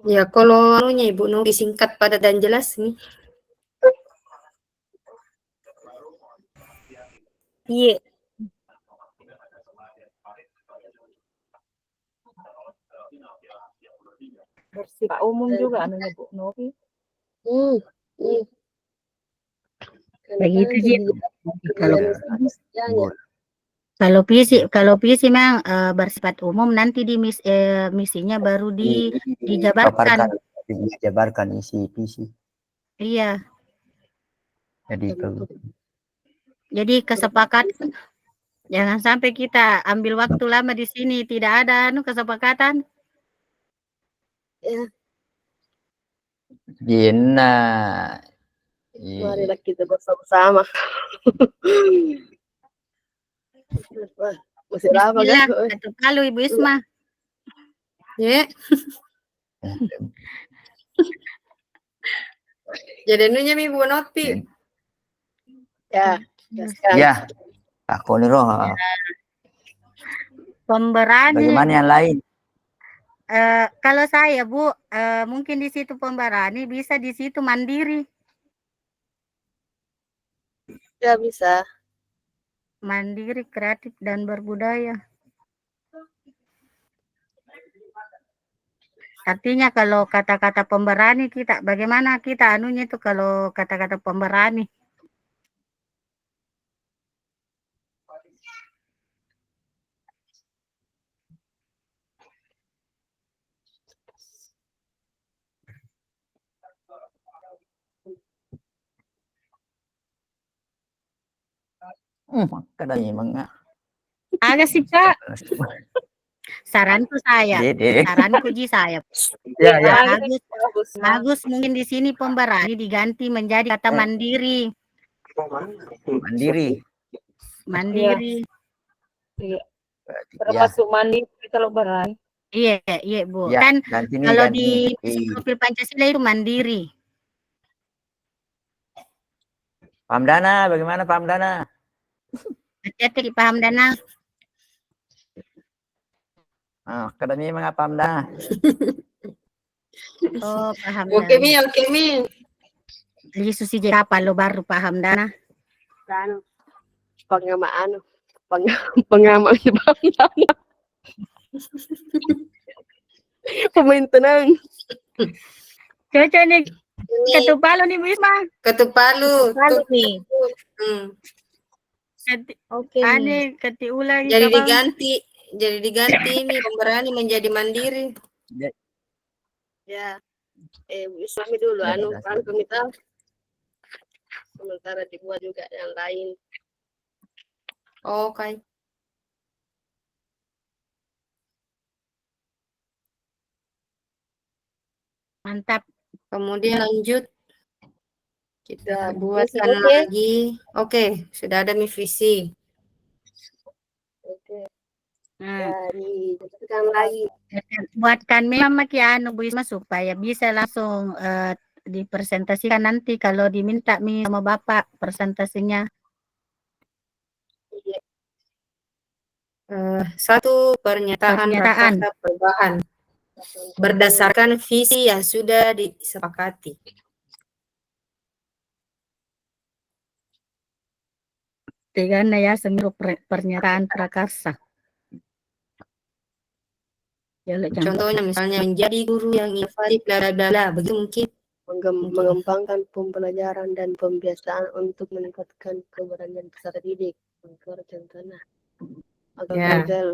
Ya, kalau anunya Ibu Novi singkat, padat, dan jelas nih. Iya.
Bersifat umum juga anunya Bu Novi.
Iya.
Begitu sih.
Kalau
Kalau visi memang bersifat umum, nanti di misinya baru dijabarkan.
Dijabarkan isi visi.
Iya.
Jadi
Kesepakatan. Jangan sampai kita ambil waktu lama di sini, tidak ada kesepakatan.
ya,
Gina.
marilah kita bersama-sama. Wah, masih lama kan?
Bismillah, ketuk palu Ibu Isma.
Ya. Jadi anunya Ibu Novi.
Ya,
Ya, aku nih roh.
Pemberani.
Bagaimana yang lain?
Kalau saya Bu, mungkin di situ pemberani, bisa di situ mandiri.
ya bisa.
Mandiri, kreatif, dan berbudaya. Artinya kalau kata-kata pemberani kita, bagaimana kita anunya itu kalau kata-kata pemberani?
Kadang emang
Agak sih Kak. Saranku saya, saranku Ji saya.
Ya, ya.
Bagus mungkin di sini pemberani diganti menjadi kata mandiri. Mandiri.
Iya. Termasuk mandiri kalau berani.
Iya Bu.
Ya,
Kan kalau
ganti.
di profil Pancasila itu mandiri.
Pamdana, bagaimana Pamdana?
Hati-hati paham Dana.
Akademi mga Pamdana.
Oh, paham
Oke
Dana.
Mi.
Yesus sih apa lo baru paham Dana?
Pengamaan Pamdana. Pemain tenang.
Cocok nih. Ketuk palu nih Bu Isma.
Ketuk palu
nih.
Oke.
Ketik ulang.
Jadi diganti ini pemberani menjadi mandiri.
Ya. Islami dulu kan kita. Sementara dibuat juga yang lain.
Oke.
Mantap.
Kemudian lanjut. Kita buatkan lagi. Oke, sudah ada visi.
Oke. Jadi buatkan lagi.
Buatkan memang Bu Isma supaya bisa langsung dipresentasikan nanti kalau diminta sama Bapak presentasinya.
Satu pernyataan prakarsa perubahan berdasarkan visi yang sudah disepakati.
Tiga ya seluruh pernyataan prakarsa.
Contohnya misalnya menjadi guru yang inovatif, bla bla bla, begitu mungkin.
Mengembangkan pembelajaran dan pembiasaan untuk meningkatkan keberanian peserta didik. Contohnya agak
Ya.
gagal.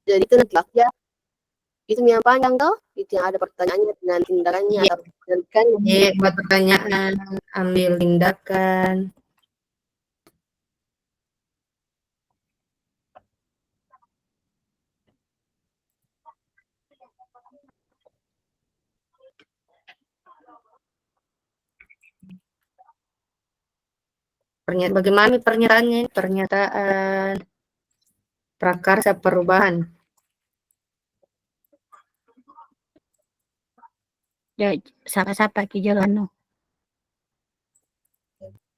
Jadi itu nanti ya, itu yang panjang toh, itu yang ada pertanyaannya dengan tindakannya
Iya.
atau tindakan.
Buat pertanyaan, ambil tindakan. Bagaimana pernyataannya? Pernyataan prakarsa perubahan.
Ya, siapa ki jalan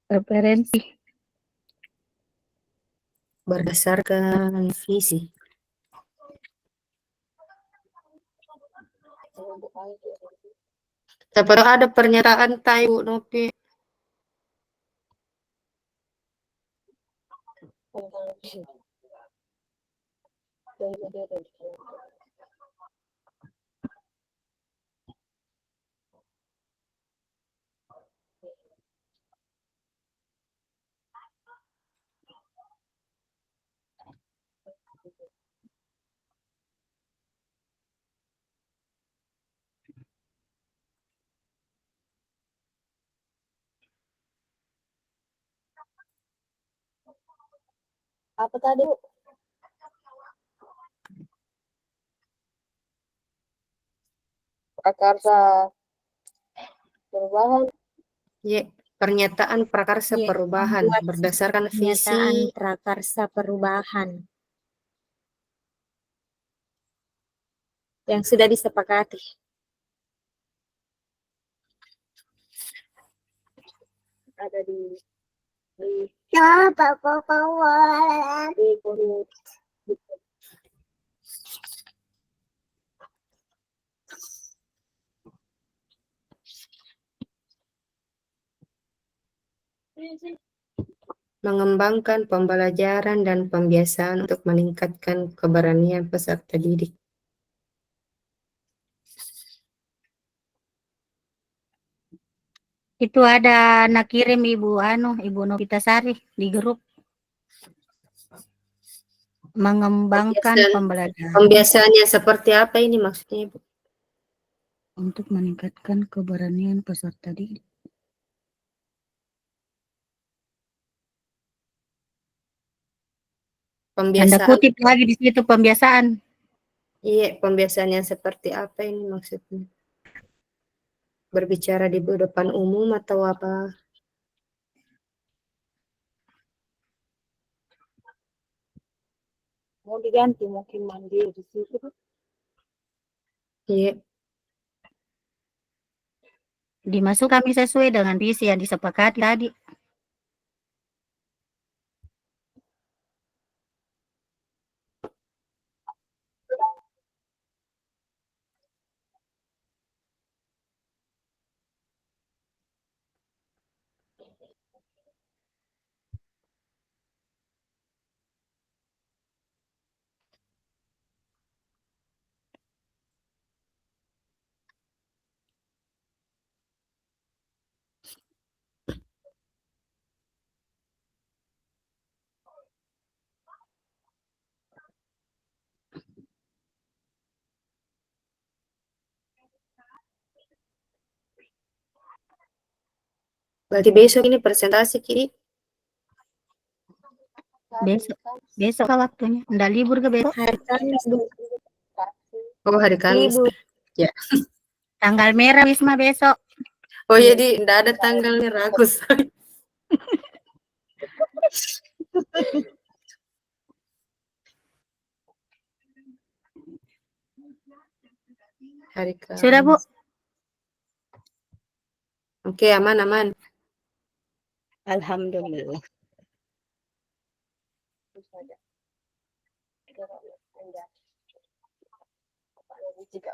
referensi
Berdasarkan visi. Siapa tahu ada pernyataan Ibu Nopi.
Apa tadi, Bu? Prakarsa perubahan.
Ya, pernyataan prakarsa
Iya,
perubahan
membuat
berdasarkan
pernyataan
visi.
prakarsa perubahan yang sudah disepakati.
Ada di
Mengembangkan pembelajaran dan pembiasaan untuk meningkatkan keberanian peserta didik.
itu ada anak kirim Ibu Novitasari di grup mengembangkan pembelajaran
Pembiasaannya seperti apa ini maksudnya, Ibu?
untuk meningkatkan keberanian peserta didik. Tanda
Pembiasaan.
kutip lagi di situ pembiasaan.
Iya, pembiasaannya seperti apa ini maksudnya? Berbicara di depan umum atau apa?
Mau diganti mungkin mandiri di situ.
Iya.
Dimasuk kami sesuai dengan visi yang disepakati tadi.
Berarti besok ini presentasi, Kiri?
Besok waktunya. Nggak libur ke besok?
Hari Kamis, Bu.
Oh, hari Kamis.
Ibu.
Ya.
Tanggal merah Wisma besok.
Oh, jadi enggak ada tanggalnya, ragus. Hari Kamis.
Sudah, Bu?
Oke, aman.
Alhamdulillah.
jika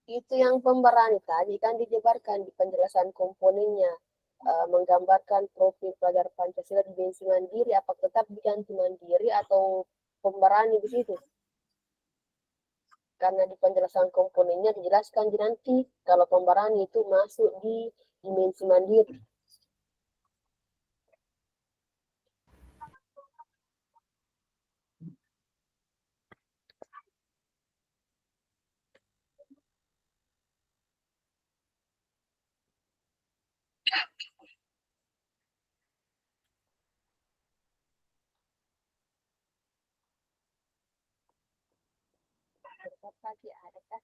Itu yang pemberani tadi kan dijabarkan di penjelasan komponennya, menggambarkan profil pelajar Pancasila dimensi mandiri, apakah tetap diganti mandiri atau pemberani di situ? Karena di penjelasan komponennya dijelaskan nanti kalau pemberani itu masuk di dimensi mandiri. Pagi ada kan?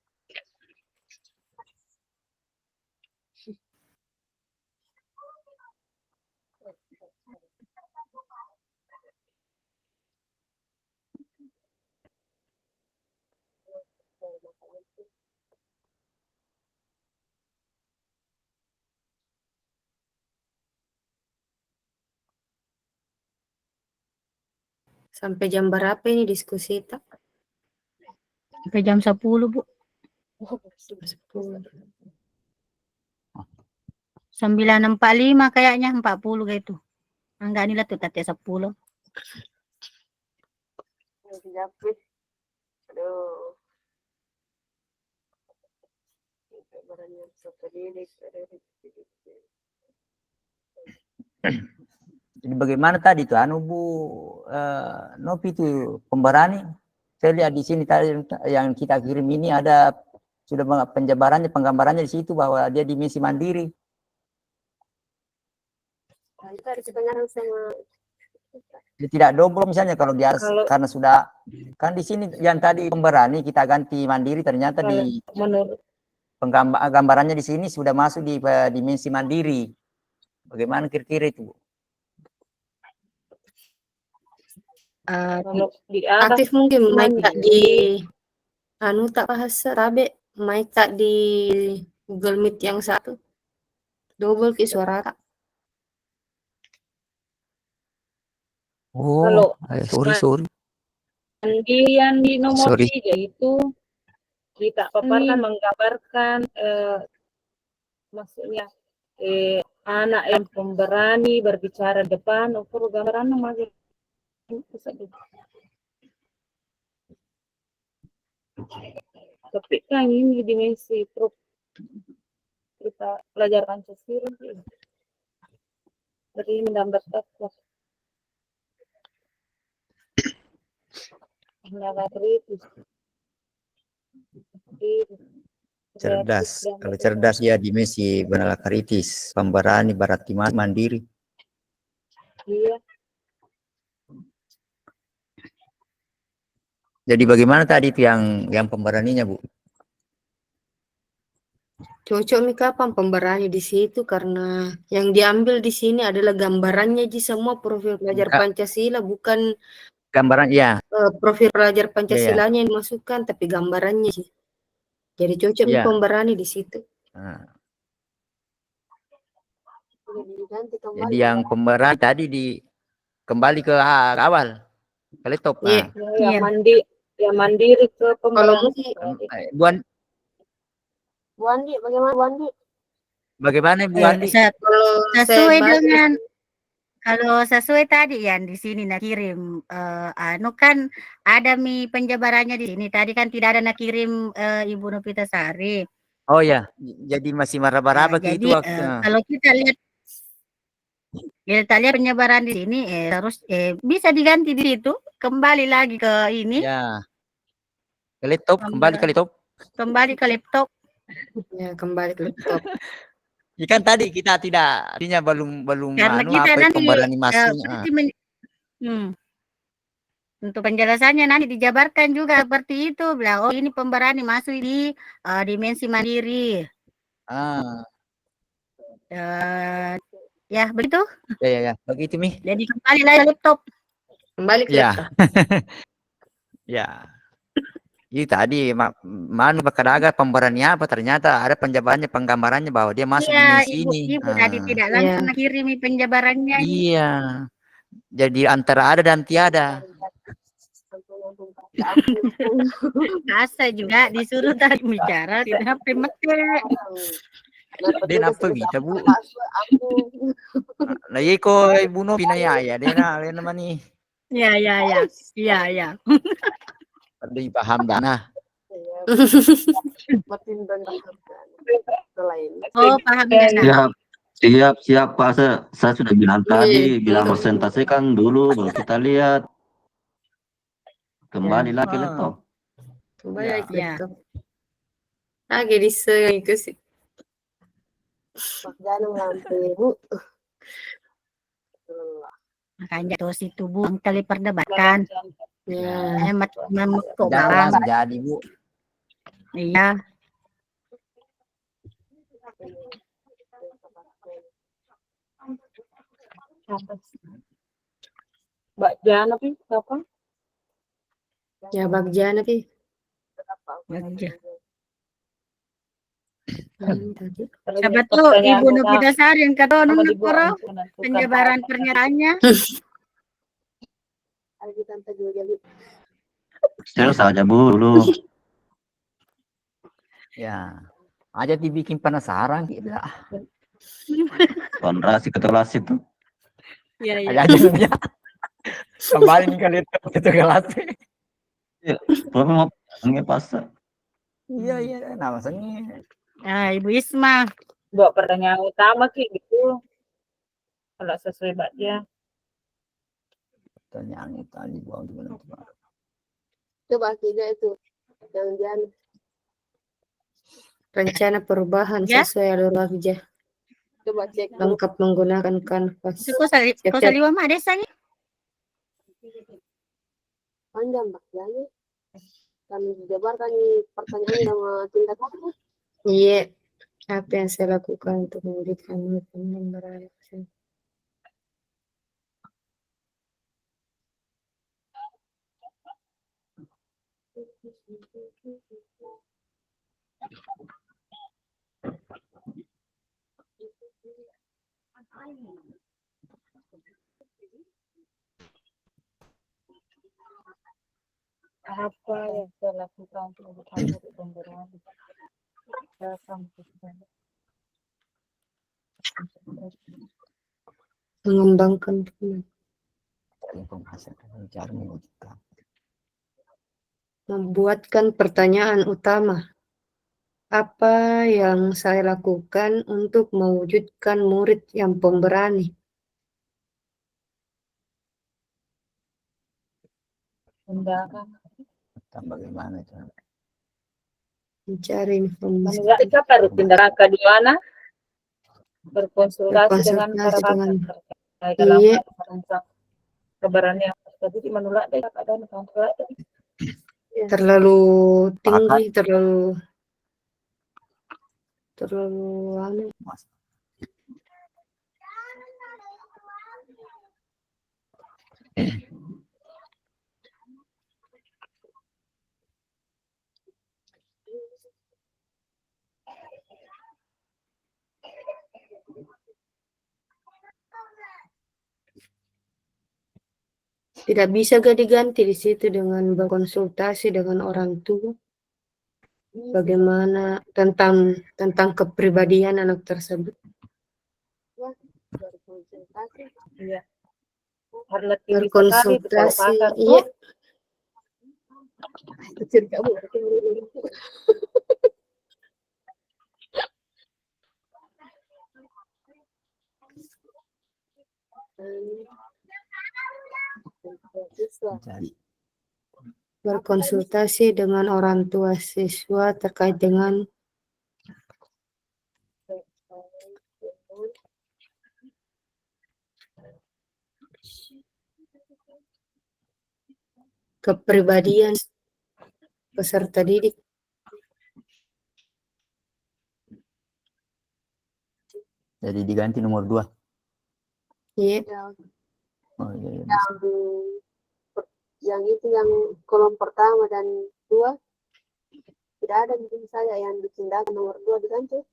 Sampai jam berapa ini diskusi tak?
Sampai jam 10, Bu.
10.
9.45 kayaknya, 40 gitu. Enggak, inilah tuh tadi 10.
Aduh.
Jadi bagaimana tadi tuh anu Bu Novi itu pemberani? Saya lihat di sini tadi yang kita kirim ini ada sudah penjabarannya, penggambarannya di situ bahwa dia dimensi mandiri. Dia tidak double misalnya kalau dia karena sudah kan di sini yang tadi pemberani kita ganti mandiri ternyata di gambarannya di sini sudah masuk di dimensi mandiri. Bagaimana kira-kira itu?
Aktif mungkin main tak di anu tak bahasa rabe main tak di Google Meet yang satu double ke suara tak.
Oh, sorry.
Yang di nomor
Sorry.
3 itu kita paparkan menggambarkan maksudnya anak yang pemberani berbicara depan, ukur gambaran masih tapi kan ini dimensi kita belajar Pancasila dari menggambar takwa kritis
Cerdas. Kalau cerdas ya dimensi benar kritis, pemberani, berarti mandiri.
Iya.
Jadi bagaimana tadi itu yang pemberaninya, Bu?
Cocok nih kapan pemberani di situ karena yang diambil di sini adalah gambarannya di semua profil pelajar Pancasila, bukan
gambaran ya.
Profil pelajar Pancasilanya yang dimasukkan tapi gambarannya sih. Jadi cocok nih pemberani di situ.
Jadi yang pemberani tadi kembali ke awal. Ke laptop.
Yang mandiri ke pemberani.
Bu Andi, bagaimana Bu Andi?
Bagaimana Bu Andi?
Sesuai dengan kalau sesuai tadi yang di sini nak kirim anu kan ada penjabarannya di sini. Tadi kan tidak ada nak kirim Ibu Novitasari.
Oh ya, jadi masih meraba-raba gitu waktu.
Kalau kita lihat penyebaran di sini terus bisa diganti di situ, kembali lagi ke ini.
Ya. Ke laptop, kembali ke laptop.
Kembali ke laptop.
Ya, kembali ke laptop.
Ikan tadi kita tidak artinya belum
karena kita nanti
pemberani masuk.
Untuk penjelasannya nanti dijabarkan juga seperti itu, bilang oh ini pemberani masuk di dimensi mandiri. Ya begitu.
Ya begitu Mi.
Jadi kembali lagi laptop.
Kembali ke
Ya.
laptop.
Ya. Ini tadi mana Bakadaga pembarannya apa ternyata ada penjabarannya penggambarannya bahwa dia masuk
Iya,
di
ibu
sini.
ibu tadi tidak langsung kirimi penjabarannya.
Iya. Jadi antara ada dan tiada.
Asa juga disuruh tadi bicara tidak mete.
Dia apa bisa Bu? Lah iko Ibu no pinaya ya dena lena mani.
Ya ya ya. Iya ya.
Ada paham dana.
Oh, paham dana.
Siap Pak. Saya sudah bilang tadi, bilang presentasi kan dulu baru kita lihat. Kembali lagi laptop.
Kembali lagi ke
Ya.
laptop. Jadi itu sih.
Jangan lampu Bu.
Makanya terus itu Bu kali perdebatkan.
Ya.
Memukul
Jangan
bawang.
jadi Bu.
Iya.
Mbak Jana pi siapa?
Ya Bagjana pi.
Bagja.
Tadi.
Siapa tuh Ibu Nopitasari yang kata Nunukoro penjabaran pernyataannya.
Share saja Bu dulu.
Ya. Aja dibikin penasaran kita.
Kontrasi kelas itu.
Iya iya.
Aja aja. Kembali ke laptop itu kelas.
Iya, problem apa pasar.
Iya, namanya.
Nah, Ibu Isma.
Bawa pertanyaan utama Ki gitu. Kalau sesuai Mbaknya.
Pertanyaan tadi bawa gimana tuh?
Coba tiga itu yang Jan.
Rencana perubahan
Ya.
sesuai alur Bagja.
Coba cek
Lengkap menggunakan kanvas.
Kau saliwa mah desanya.
panjang Mbak Jani. Kan dijabarkan pertanyaan sama tindak laku.
Iya. Apa yang saya lakukan untuk memberikan penggambaran?
Apa yang saya lakukan untuk memberikan pemberian?
Mengembangkan membuatkan pertanyaan utama. Apa yang saya lakukan untuk mewujudkan murid yang pemberani?
Bagaimana itu?
Mencari informasi.
Enggak perlu tindakan di mana? Berkonsultasi dengan para pakar terkait dalam merancang keberanian tadi di manula deh keadaan kontrol
terlalu tinggi, terlalu aneh. Tidak bisa diganti di situ dengan berkonsultasi dengan orang tua. Bagaimana tentang kepribadian anak tersebut.
Iya. Karena
Berkonsultasi, iya. Berkonsultasi dengan orang tua siswa terkait dengan kepribadian peserta didik.
Jadi diganti nomor 2.
Iya.
Oh, iya.
yang itu yang kolom pertama dan 2 tidak ada di sini saya yang ditindakan nomor 2 di kan tuh.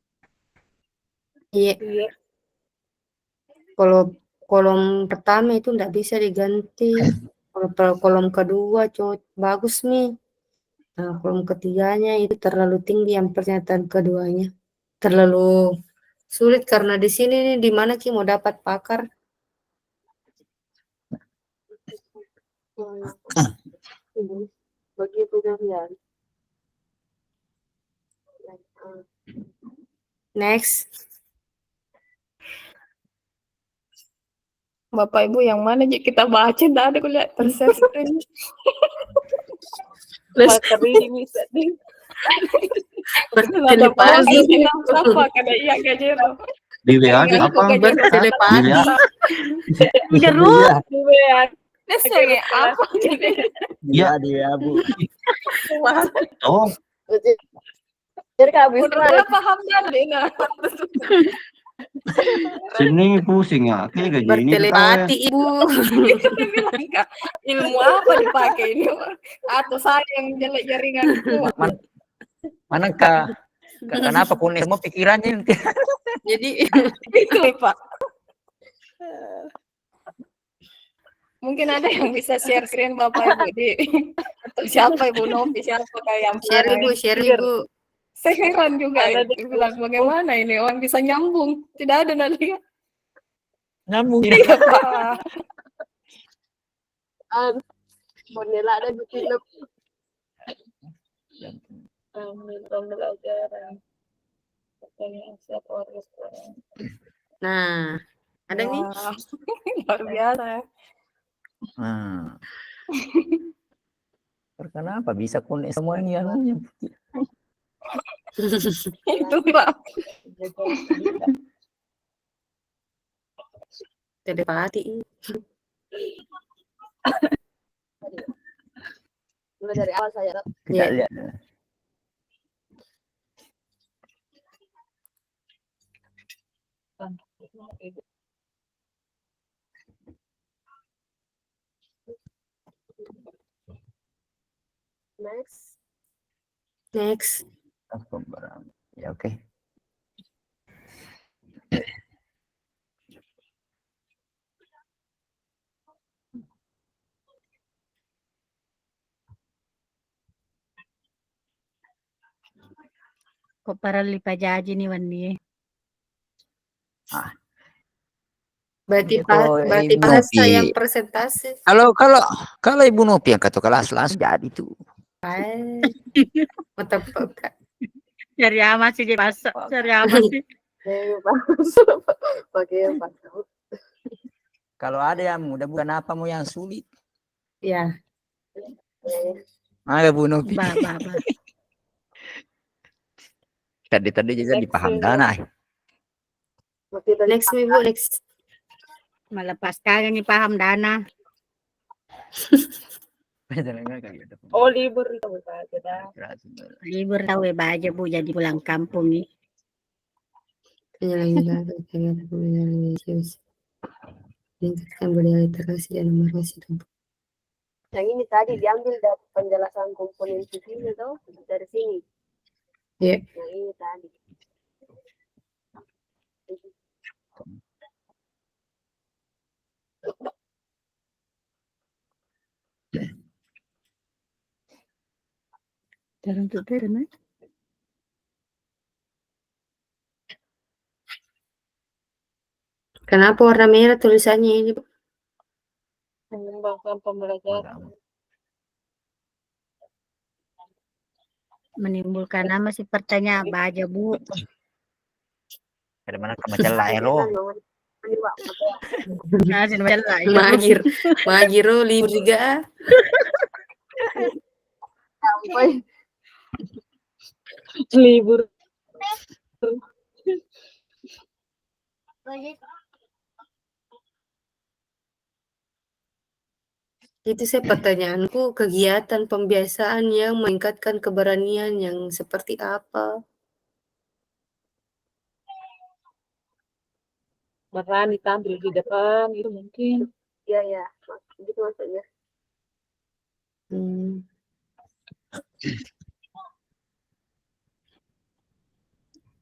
Iya.
Iya.
Kalau kolom pertama itu enggak bisa diganti. Kalau kolom kedua bagus nih. Nah, kolom ketiganya itu terlalu tinggi yang pernyataan keduanya. Terlalu sulit karena di sini nih di mana Ki mau dapat pakar?
Begitu kalian.
Next.
Bapak Ibu yang mana aja kita baca, enggak ada aku lihat tershare screen.
Pakar ini bisa nih.
Bertelepati.
Apa kada iya Gajero.
Di WA aja apa?
Bertelepati.
Gerut.
Di WA.
Nese apa jadi?
Iya,
dia Bu.
oh,
Jadi habis
Udah paham kan Dina.
sini pusing ya. Kayak gaji ini
Bertelepati Ibu.
Bilang, Kak, ilmu apa dipakai ini? Atau saya yang jelek jaringanku.
Manakah kenapa kuning semua pikirannya?
Jadi
Itu Pak. Mungkin ada yang bisa share screen Bapak Ibu di atau siapa Ibu Novi, siapa kayak yang
share Ibu.
Saya heran juga ya,
Ada di-
bilang bagaimana ini orang bisa nyambung, tidak ada nanti.
Nyambung.
Iya Pak.
Bonela ada di film.
Ambil pembelajaran. Pertanyaan siapa orang sekarang.
Nah, ada nih.
Wah, luar biasa.
Nah. Kenapa bisa kuning semua ini anaknya?
Itu Pak.
Telepati.
Mulai dari awal saya.
Kita lihat.
Next.
Ya oke.
Kok para lipa jaji nih Wandi.
Berarti
Kalau
berarti
Ibu
bahasa
Novi-
yang presentasi.
Kalau Ibu Novi yang kata kelas langsung jadi tuh.
Mata peka.
Cari amat sih jadi pasok. Cari amat sih.
Pakai apa?
Kalau ada yang mudah bukan apa mau yang sulit.
Ya.
Ada Bu Novi.
Bah.
Tadi jadi dipaham dana.
Next Ibu, next.
Melepas kangen nih paham dana.
Oh libur itu aja dah.
Libur tahu baja Bu jadi pulang kampung nih.
Penyelenggaraan kegiatan pembelajaran religius. Meningkatkan budaya literasi dan numerasi.
Yang ini tadi diambil dari penjelasan komponen TV itu dari sini.
Iya.
Yang ini tadi.
Dalam tuh karena
Kenapa warna merah tulisannya ini?
Mengembangkan pembelajaran.
menimbulkan nama si pertanyaan baja Bu.
Dari mana ke majalah Ero?
Kasih majalah.
Magiro libur juga.
Sampai
Libur.
Itu saya pertanyaanku kegiatan pembiasaan yang meningkatkan keberanian yang seperti apa?
Berani tampil di depan itu mungkin.
ya gitu maksudnya.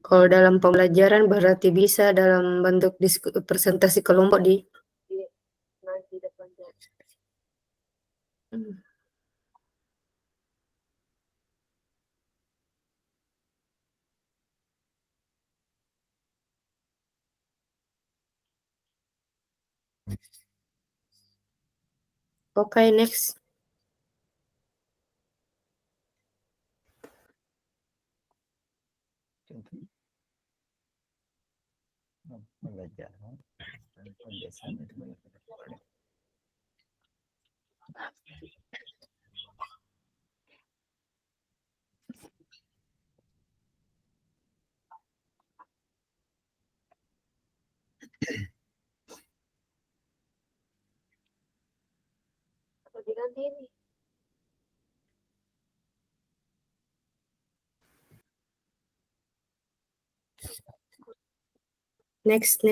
Kalau dalam pembelajaran berarti bisa dalam bentuk presentasi kelompok di
nanti depannya.
Oke, next.
Atau diganti ini.
Next.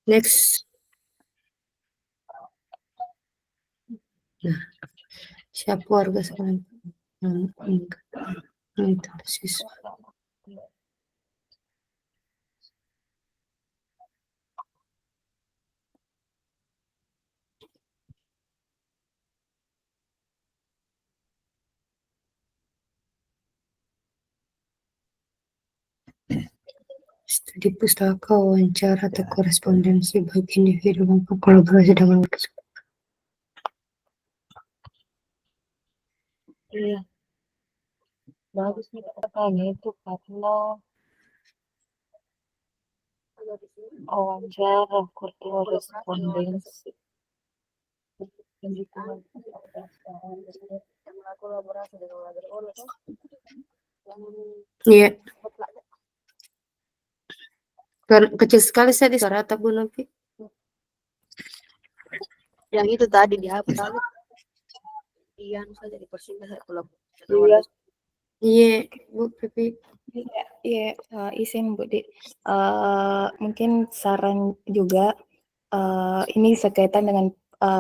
Next. Nah, siapa warga sekarang? Siswa. Studi pustaka, wawancara, atau korespondensi baik individu maupun kolaborasi dengan
Iya. Bagus nih katanya itu karena wawancara, korespondensi.
Yang kolaborasi dengan Lager kan?
Iya. Kecil sekali saya di suara tak Bu Novi.
Yang itu tadi dihapus aja. Iya, saja dipersingkat saya kalau
Iya, Bu Pipi.
Iya, izin Bu Di. Mungkin saran juga ini sekaitan dengan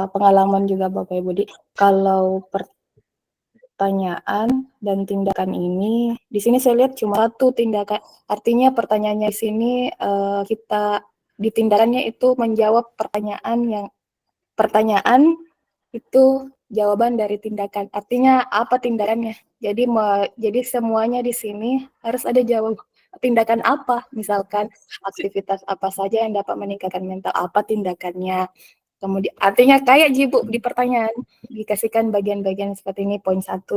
pengalaman juga Bapak Ibu Di. Kalau pertanyaan dan tindakan ini, di sini saya lihat cuma satu tindakan. Artinya pertanyaannya di sini kita di tindakannya itu menjawab pertanyaan itu jawaban dari tindakan. Artinya apa tindakannya? Jadi semuanya di sini harus ada jawab tindakan apa. Misalkan aktivitas apa saja yang dapat meningkatkan mental, apa tindakannya. Kemudian artinya kayak Jibu di pertanyaan dikasihkan bagian-bagian seperti ini, poin 1.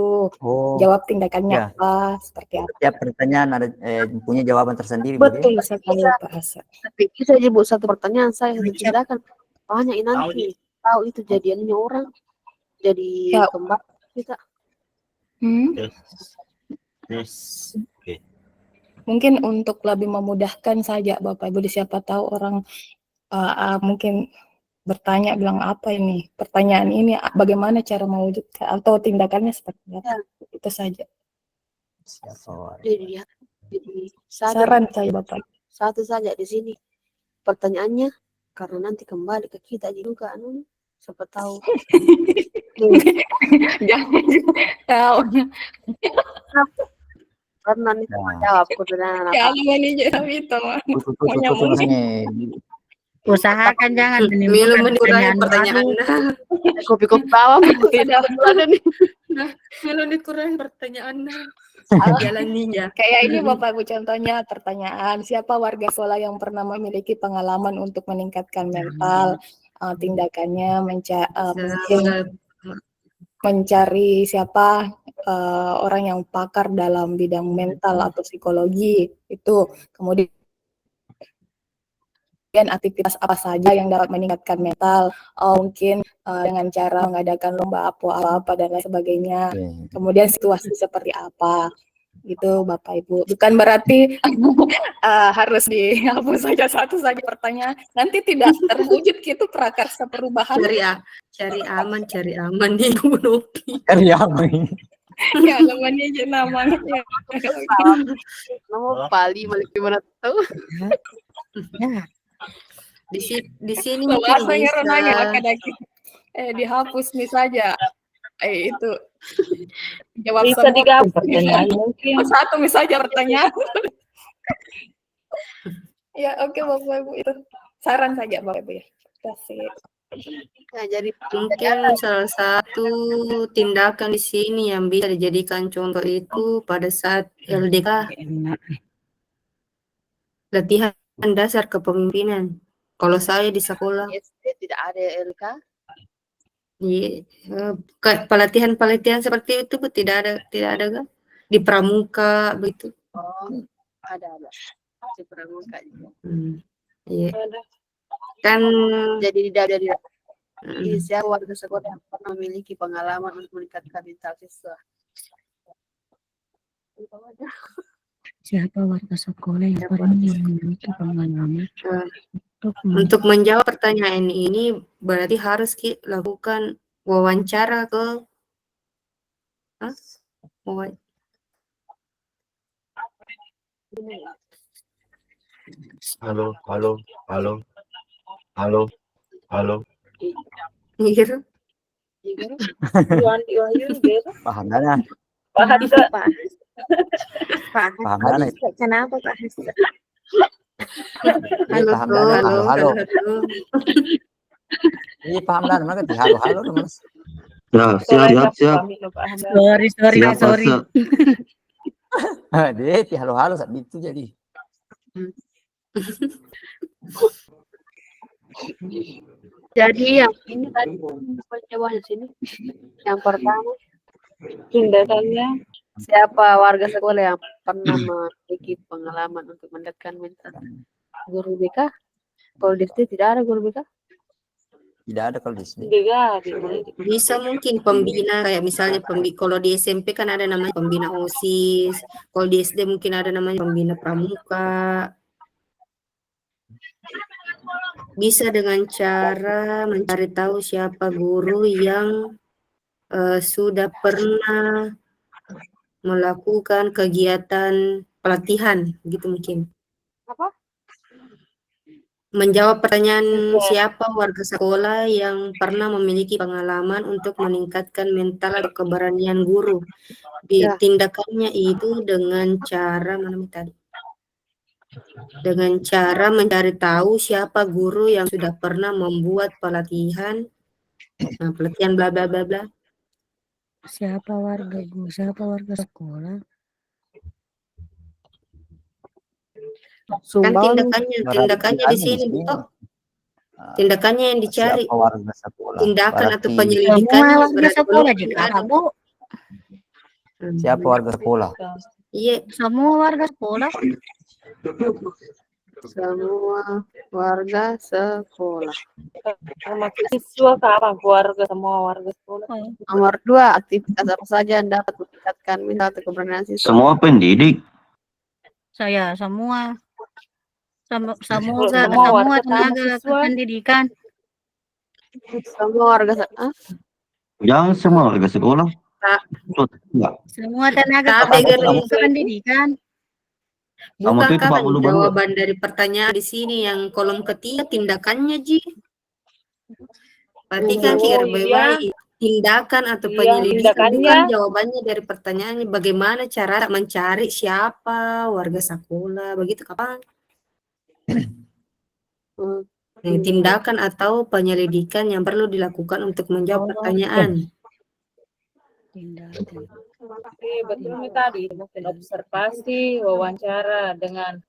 Jawab tindakannya apa, seperti apa.
Setiap pertanyaan ada punya jawaban tersendiri.
Betul sekali Pak Hasan.
Tapi bisa Jibu satu pertanyaan saya satu tindakan. Banyak nanti tahu itu jadiannya orang jadi kembar kita.
Mungkin untuk lebih memudahkan saja Bapak Ibu, siapa tahu orang mungkin bertanya bilang apa ini pertanyaan ini, bagaimana cara mewujudkan atau tindakannya seperti apa. Itu saja.
Jadi
saran saya Bapak.
Satu saja di sini pertanyaannya, karena nanti kembali ke kita juga siapa tahu.
Jangan tahu.
Karena nih jawab pertanyaan apa?
Usahakan jangan
menimbulkan pertanyaan.
Kopi-kopi bawah tidak ada nih.
Melu dikurangi pertanyaan. Jalaninya.
Kayak ini Bapak Ibu contohnya pertanyaan, siapa warga sekolah yang pernah memiliki pengalaman untuk meningkatkan mental, tindakannya mencari siapa orang yang pakar dalam bidang mental atau psikologi itu. Kemudian aktivitas apa saja yang dapat meningkatkan mental, mungkin dengan cara mengadakan lomba apa dan lain sebagainya. Kemudian situasi seperti apa. Gitu Bapak Ibu. Bukan berarti harus dihapus saja satu saja pertanyaan. Nanti tidak terwujud gitu prakarsa perubahan.
Cari aman nih Bu Nopi.
Cari aman.
Ya namanya aja namanya.
Nama Pali balik gimana tahu?
Di sini mungkin
Bahasanya
bisa.
Ronanya kadang dihapus nih saja. Itu jawab
Bisa
semua
digabung
pertanyaan.
mungkin.
Satu misalnya pertanyaan. Ya oke Bapak Ibu, itu saran saja Bapak Ibu ya. Kasih.
Nah, jadi
Mungkin salah satu tindakan di sini yang bisa dijadikan contoh itu pada saat LDK, latihan dasar kepemimpinan. Kalau saya di sekolah,
SD tidak ada LK.
kayak pelatihan seperti itu Bu, tidak ada kan? Di pramuka begitu.
Oh, ada di pramuka juga.
Iya.
Ada.
Kan
Jadi dari siapa warga sekolah yang pernah memiliki pengalaman untuk meningkatkan mental siswa?
Siapa warga sekolah yang pernah memiliki pengalaman
untuk menjawab pertanyaan ini berarti harus lakukan wawancara ke Gitu.
Wandi Wahyu gitu.
Paham mana?
Paham gak?
Paham mana?
Kenapa Pak Hasan?
Halo,
paham mana? Halo. Ini paham mana? Mana di halo Mas?
Ya, siap.
Sorry.
Dia di halo saat itu jadi.
Jadi yang ini tadi percobaan sini. Yang pertama,
Tindakannya
siapa warga sekolah yang pernah memiliki pengalaman untuk mendekatkan mental guru BK? Kalau di situ tidak ada guru BK?
Tidak ada kalau di sini.
Bisa mungkin pembina kayak misalnya kalau di SMP kan ada namanya pembina OSIS, kalau di SD mungkin ada namanya pembina pramuka. Bisa dengan cara mencari tahu siapa guru yang sudah pernah melakukan kegiatan pelatihan gitu mungkin.
Apa?
Menjawab pertanyaan siapa warga sekolah yang pernah memiliki pengalaman untuk meningkatkan mental atau keberanian guru. Tindakannya itu dengan cara dengan cara mencari tahu siapa guru yang sudah pernah membuat pelatihan bla bla bla bla.
Siapa warga sekolah?
Kan tindakannya di sini betul. Tindakannya yang dicari. Tindakan atau penyelidikan
warga sekolah juga ada, Bu.
Siapa warga sekolah?
Iya,
Semua warga sekolah.
Semua warga sekolah.
termasuk siswa ke apa? Keluarga, semua warga sekolah.
Nomor 2, aktivitas apa saja yang dapat meningkatkan minat atau keberanian siswa?
Semua pendidik.
Saya semua
Semua
tenaga
warga siswa.
kependidikan.
Semua warga
Jangan semua warga sekolah. Enggak.
Semua tenaga kependidikan.
Bukankah jawaban dari pertanyaan di sini yang kolom ketiga tindakannya Ji? Perhatikan baik-baik. Tindakan atau penyelidikan bukan jawabannya dari pertanyaannya bagaimana cara mencari siapa warga sekolah begitu kapan? Tindakan atau penyelidikan yang perlu dilakukan untuk menjawab pertanyaan.
Betul nih tadi, mungkin observasi, wawancara dengan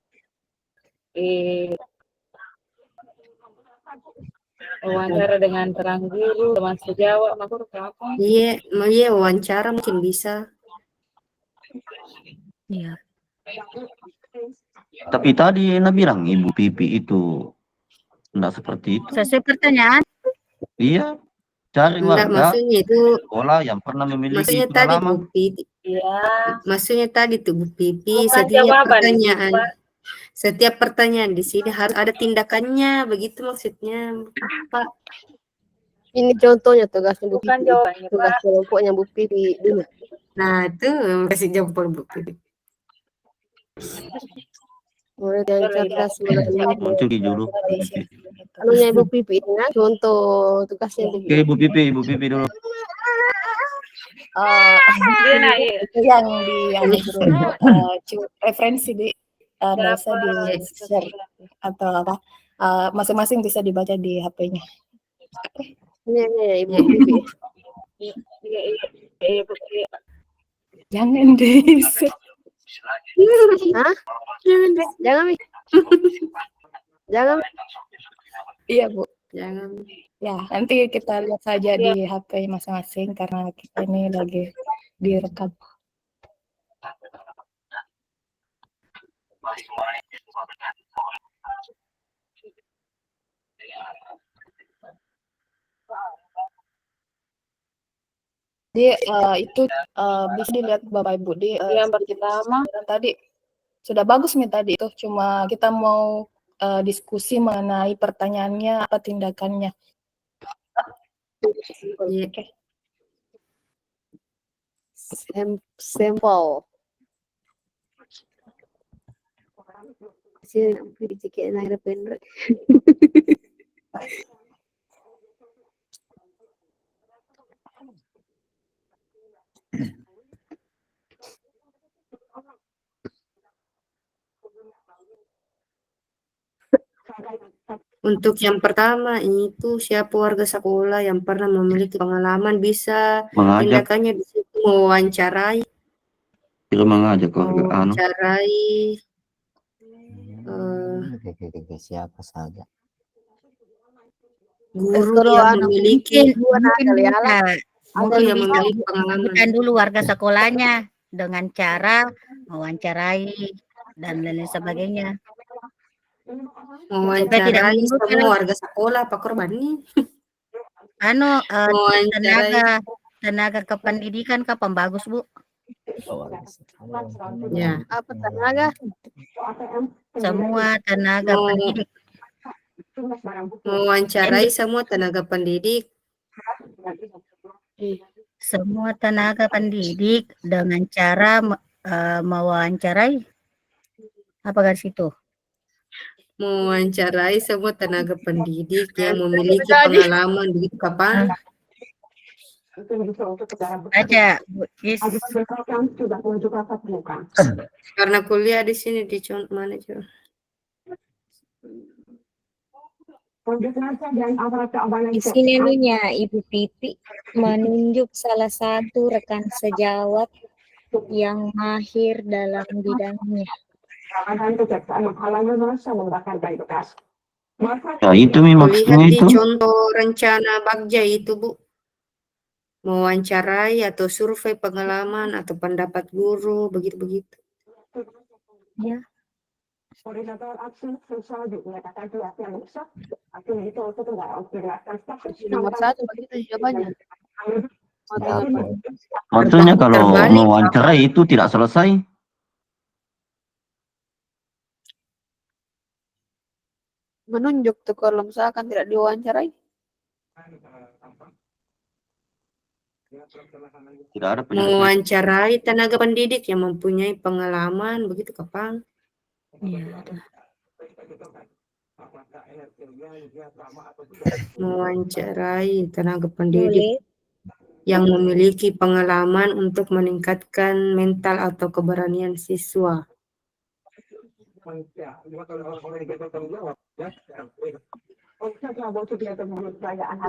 terang guru, teman sejawat, apa?
Iya, wawancara mungkin bisa.
Iya.
Tapi tadi Ena bilang Ibu Pipi itu enggak seperti itu.
Sesuai pertanyaan.
Iya, cari warga
maksudnya itu
sekolah yang pernah memiliki
maksudnya tadi
pengalaman.
bukti
Iya.
Maksudnya tadi tuh Bu Pipi,
Bukan jawaban itu, Pak.
setiap pertanyaan di sini harus ada tindakannya, begitu maksudnya, Pak.
Ini contohnya tugasnya Bu
Bukan
Pipi,
jawabannya,
tugas
Pak.
kelompoknya Bu Pipi dulu.
Nah, itu kasih jempol Bu Pipi.
Murid yang cerdas melalui
Muncul di dulu.
anunya Ibu Pipi, ya, contoh tugasnya Bu
Oke, Ibu Pipi dulu.
Yang di grup referensi di bisa di share atau apa, masing-masing bisa dibaca di HP-nya.
Ini Ibu Pipi.
Jangan deh.
Hah? Jangan, Mi. Jangan.
Iya, Bu.
Jangan.
Ya, nanti kita lihat saja di HP masing-masing karena kita ini lagi direkam. Jadi itu bisa dilihat Bapak Ibu di
yang pertama
tadi sudah bagus nih tadi itu, cuma kita mau diskusi mengenai pertanyaannya apa tindakannya.
Oke.
Sampel. Sini dicekik na pendek.
Untuk yang pertama itu siapa warga sekolah yang pernah memiliki pengalaman bisa
Mengajak,
tindakannya di situ mewawancarai,
kira mengajak warga
siapa saja.
Guru yang memiliki
mungkin
yang memiliki pengalaman.
bukan dulu warga sekolahnya dengan cara mewawancarai dan lain sebagainya.
Mewawancarai semua warga sekolah, Pak Korban nih.
Tenaga kependidikan kapan bagus, Bu?
Ya.
Apa tenaga?
Semua tenaga pendidik.
Mewawancarai semua tenaga pendidik.
Semua tenaga pendidik dengan cara mewawancarai apa garis itu?
Mewawancarai semua tenaga pendidik yang memiliki pengalaman begitu kapan?
Aja,
Karena kuliah di sini di mana coba?
Di sini anunya Ibu Pipi menunjuk salah satu rekan sejawat yang mahir dalam bidangnya.
Ya itu maksudnya
Lihat
itu.
di contoh rencana Bagja itu, Bu. Mewawancarai atau survei pengalaman atau pendapat guru, begitu-begitu.
Ya.
Nomor 1 begitu jawabannya.
Maksudnya kalau mewawancarai itu tidak selesai.
Menunjuk tuh kalau misalkan tidak diwawancarai.
Tidak ada
mewawancarai tenaga pendidik yang mempunyai pengalaman, begitu kapan?
Ya.
Mewawancarai tenaga pendidik yang memiliki pengalaman untuk meningkatkan mental atau keberanian siswa.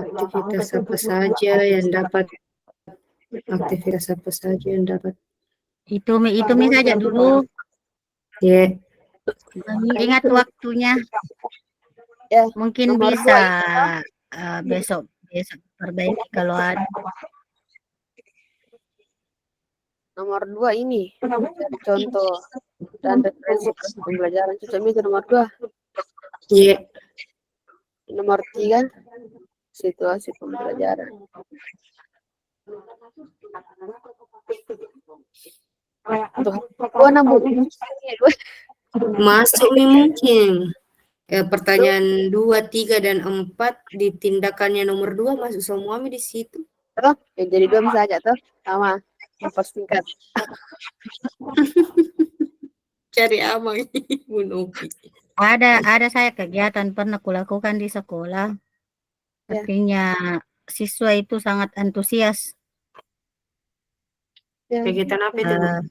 Itu kita siapa saja yang dapat aktivitas apa saja yang dapat.
Itu saja dulu.
Ya.
Ingat waktunya.
Ya,
mungkin bisa besok perbaiki kalau ada.
Nomor 2 ini contoh dan referensi pembelajaran sosial media nomor 2.
Iya.
Nomor 3 situasi pembelajaran.
Masuk nih mungkin. Pertanyaan 2, 3, dan 4 di tindakannya nomor 2 masuk semua di situ.
Tuh, ya jadi 2 bisa aja tuh. Sama. Mempersingkat.
Cari aman Bu Novi.
Ada saya kegiatan pernah kulakukan di sekolah.
Ya.
Artinya siswa itu sangat antusias.
Ya.
Kegiatan apa itu, Bu?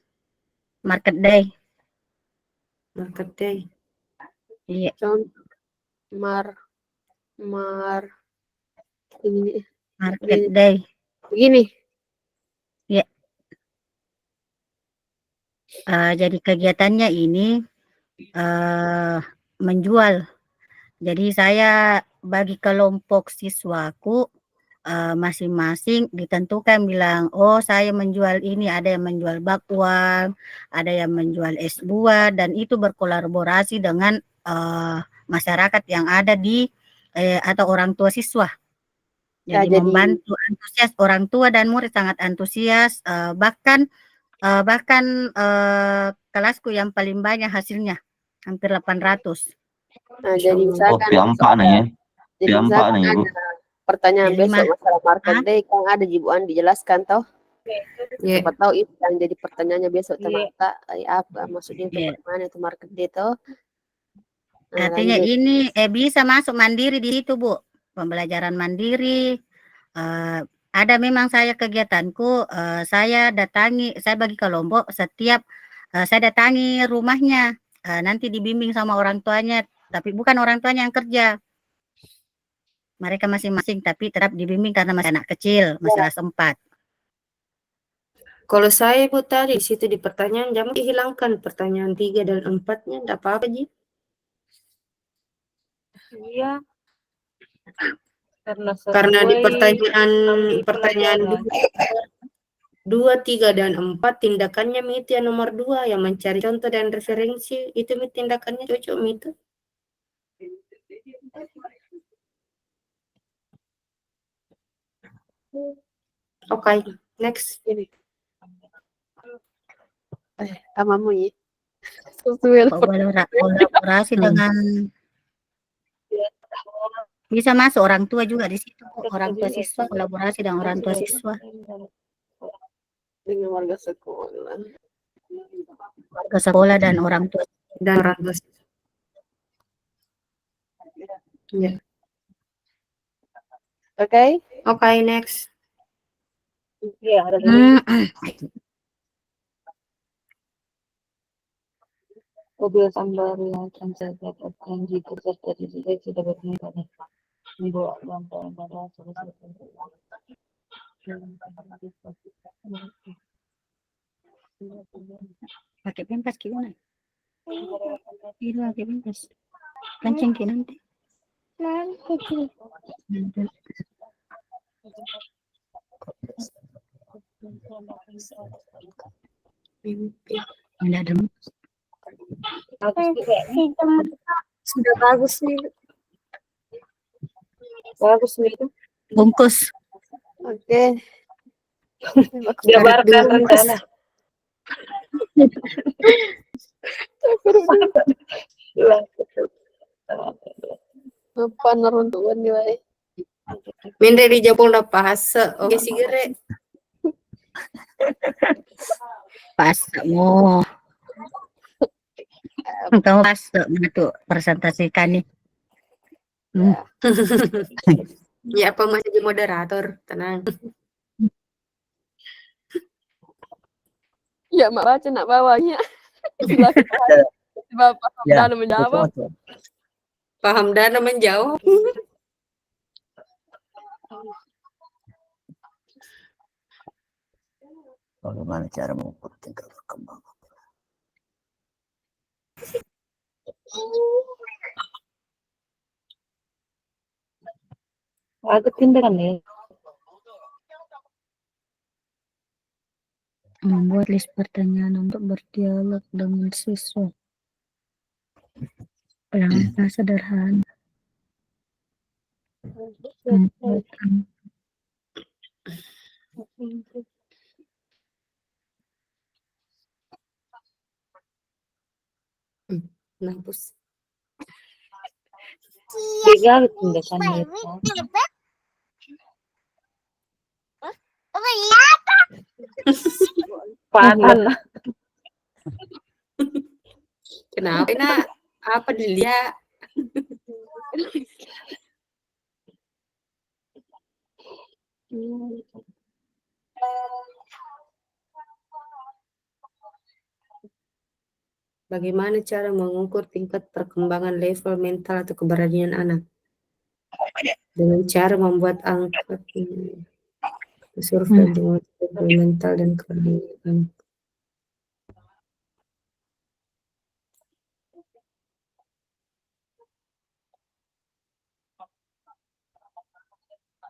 Market day.
Market day.
Iya.
Contoh. Ini.
Market day.
Begini.
Ya. Jadi kegiatannya ini menjual. Jadi saya bagi kelompok siswaku masing-masing ditentukan bilang, oh saya menjual ini, ada yang menjual bakwan, ada yang menjual es buah, dan itu berkolaborasi dengan masyarakat yang ada di atau orang tua siswa. Jadi membantu antusias orang tua dan murid sangat antusias, bahkan kelasku yang paling banyak hasilnya hampir 800.
Nah, jadi misalkan jadi misalkan ada pertanyaan besok masalah market day, kan ada Ibu Andi jelaskan toh. Siapa tahu itu yang jadi pertanyaannya besok ternyata apa maksudnya itu bagaimana itu market day toh. Nah,
artinya ini bisa masuk mandiri di situ, Bu. Pembelajaran mandiri. Ada memang saya kegiatanku, saya bagi kelompok setiap saya datangi rumahnya, nanti dibimbing sama orang tuanya, tapi bukan orang tuanya yang kerja. Mereka masing-masing, tapi tetap dibimbing karena masih anak kecil, masih kelas 4.
Kalau saya Bu tadi di situ di pertanyaan jangan dihilangkan pertanyaan 3 dan 4-nya, enggak apa-apa Ji.
Iya.
Karena di pertanyaan 2, 3, dan 4 tindakannya itu yang nomor 2 yang mencari contoh dan referensi itu tindakannya cocok itu. Oke, next.
Amamu ya.
Kolaborasi dengan bisa masuk orang tua juga di situ, orang tua siswa, kolaborasi dengan orang tua siswa.
Dengan warga sekolah.
Warga sekolah dan orang tua.
Dan orang tua. Ya.
Oke.
Oke, next.
Iya, ada kebiasaan baru yang akan saya dapatkan jika terjadi sudah bernikah membawa bantuan pada
pakai pempas gimana? Itu pakai pempas. Kancing ke nanti. Ada.
Sudah bagus nih.
Bagus nih itu.
Bungkus.
Oke.
Jabarkan rencana.
Apa neruntuan nih,
Mende di Jepang udah pahasa. Oke sih gere.
Pas mau. Kamu pas itu presentasikan nih.
Ya apa masih jadi moderator, tenang.
Ya mak baca nak bawahnya. Bapak Dana menjawab.
Paham Dana menjawab.
Bagaimana cara mengukur tingkat perkembangan?
Agak tindakan ya.
Membuat list pertanyaan untuk berdialog dengan siswa. Langkah sederhana.
Hapus.
Tiga tindakan itu. Panas.
Kenapa nak? Apa dilihat? Bagaimana cara mengukur tingkat perkembangan level mental atau keberanian anak? Dengan cara membuat angka survei dengan level mental dan keberanian anak.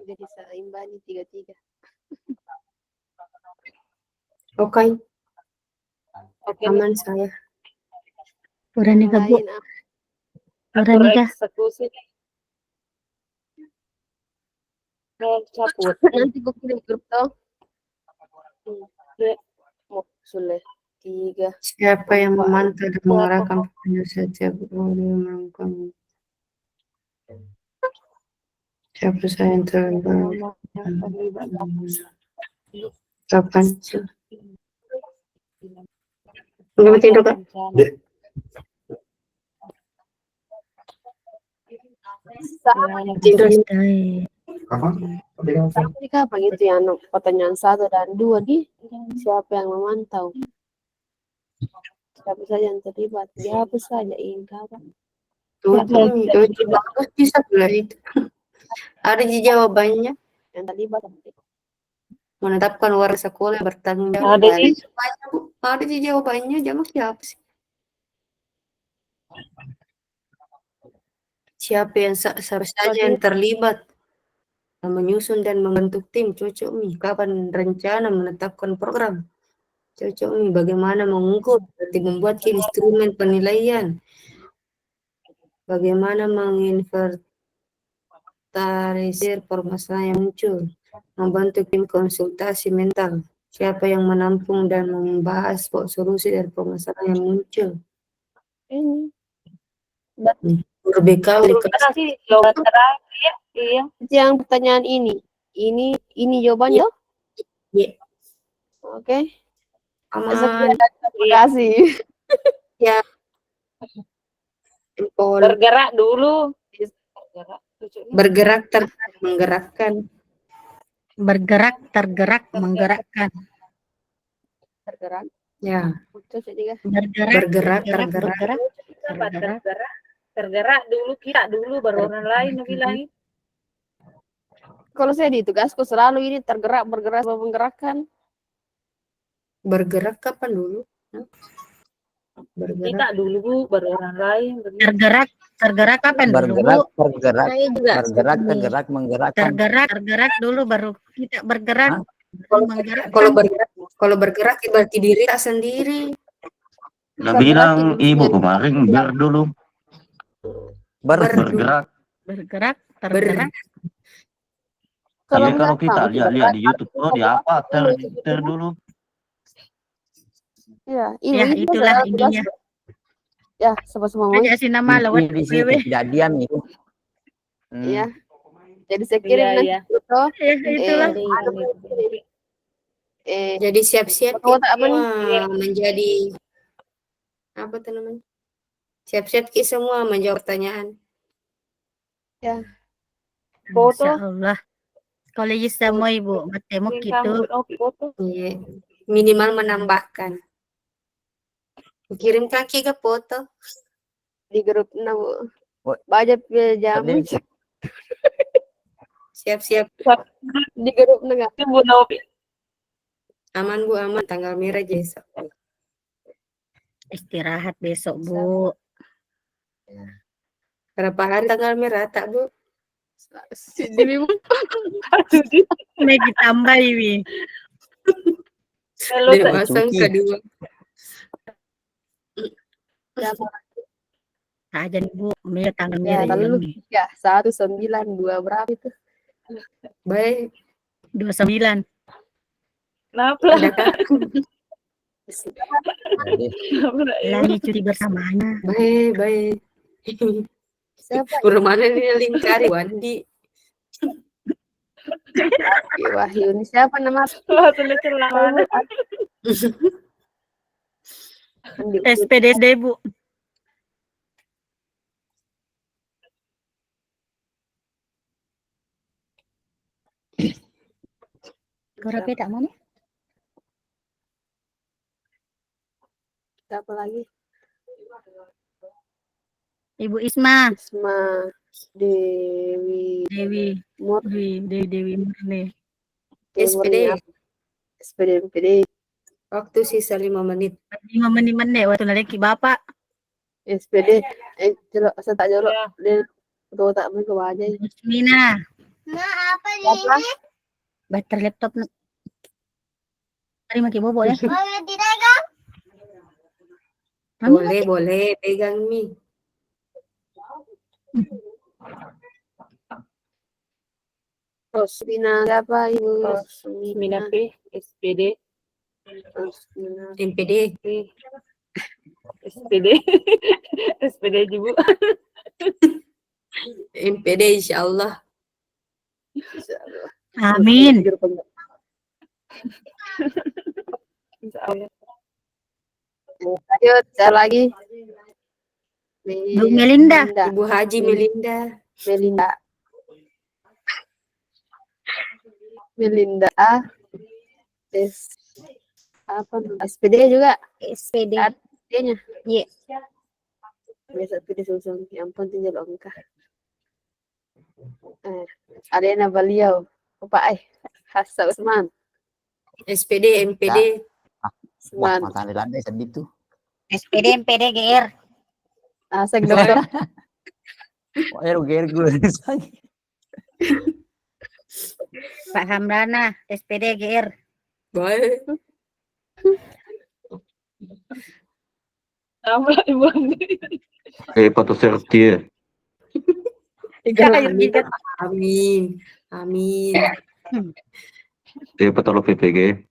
Jadi seimbang 3-3.
Oke. Aman saya.
Udah nikah, Bu.
Lain
Udah
Atur
nikah.
eksekusi. Cabut.
nanti gue kirim grup tau. Sudah 3.
Siapa yang memantau dan mengarahkan penyelesaian setiap orang melakukan? Siapa saya yang terlibat? Kapan? Enggak tidur kan? Tidur.
Ini kapan itu yang pertanyaan 1 dan 2 di siapa yang memantau? Siapa saja yang terlibat? Siapa saja ini kapan?
Bagus bisa pula itu. Ada di jawabannya.
Yang terlibat.
Menetapkan warga sekolah yang bertanggung jawab. Ada di jawabannya. Jawab siapa sih? Siapa yang saja yang terlibat menyusun dan membentuk tim? Cocok nih. Kapan rencana menetapkan program? Cocok nih. Bagaimana mengukur? Berarti membuat instrumen penilaian. Bagaimana menginventarisir permasalahan yang muncul? Membentuk tim konsultasi mental. Siapa yang menampung dan membahas solusi dari permasalahan yang muncul?
Ini.
Berbekal
jawaban terakhir. Iya.
Yang pertanyaan ini. Ini jawabannya?
Iya.
Oke.
Aman.
Terima kasih.
Ya.
Bergerak dulu.
Bergerak menggerakkan.
Bergerak, tergerak, menggerakkan.
Tergerak.
Ya.
Bergerak,
tergerak dulu kita dulu baru orang lain bilang.
Kalau saya di tugasku selalu ini tergerak, bergerak, menggerakkan.
Bergerak kapan dulu?
Kita dulu baru orang lain.
Tergerak kapan dulu, Bu?
Bergerak, menggerakkan.
Tergerak dulu baru kita bergerak.
Kalau bergerak berarti diri tak sendiri.
Udah bilang ibu kemarin dulu. Bergerak.
Bergerak, tergerak.
Kalau kita lihat di YouTube, di apa ter dulu.
Ya,
itulah ininya.
Ya, sama-sama.
Aja sih nama lewat
kejadian itu.
Iya. Jadi saya kirim nanti foto.
Itulah.
Jadi siap-siap menjadi apa tuh namanya? Siap-siap semua menjawab pertanyaan.
Ya.
Foto. Insyaallah. Kalau semua Ibu, matemu gitu.
Iya. Minimal menambahkan. Kirim kaki ke foto
di grup Bu. Banyak jamu.
Siap-siap
di grup enggak?
Bu Novi.
Aman Bu, aman. Tanggal merah besok.
Istirahat besok Bu.
Berapa hari tanggal merah tak Bu?
Di
Ini ditambah ini.
Pasang kedua.
Aja nih Bu, tanggal
Ya,
merah
lalu ya 192 berapa itu?
Baik.
29.
Kenapa?
Adakah?
Lagi cuti bersamanya.
Baik.
Siapa?
Bermana ini lingkari Wandi.
Wahyu ini siapa nama?
Oh, tulis celana.
SPDSD Bu. Korapi tak mau nih?
Siapa lagi?
Ibu Isma.
Isma Dewi
Dewi Murni.
SPD.
SPD.
Waktu sisa 5 menit.
5 menit waktu naleki Bapak.
SPD. Jelok, saya tak jelok. Dia betul tak main ke wajah.
Mina.
apa
Apa?
Baterai laptop. Mari maki bobo ya.
Boleh dipegang?
Boleh, pegang Mi.
Rosmina siapa Ibu?
Mina P, SPD.
Rosmina.
MPD.
SPD. SPD Ibu.
MPD insyaallah.
Amin.
Lanjut, saya lagi.
Bu Melinda.
Ibu Haji Melinda.
Melinda A. Apa tuh? SPD juga.
SPD.
SPD-nya.
Iya.
Biasa SPD susung. Yang penting jadi angka. Adena beliau. Bapak Hassa Usman.
SPD, MPD.
Wah,
Usman.
mata landai sedih tuh.
SPD MPD GR.
Asik dokter.
Oh, GR gue.
Pak Hamdana SPD GR.
Baik.
Apa Ibu Andi?
Patut serti.
Amin.
Patut PPG.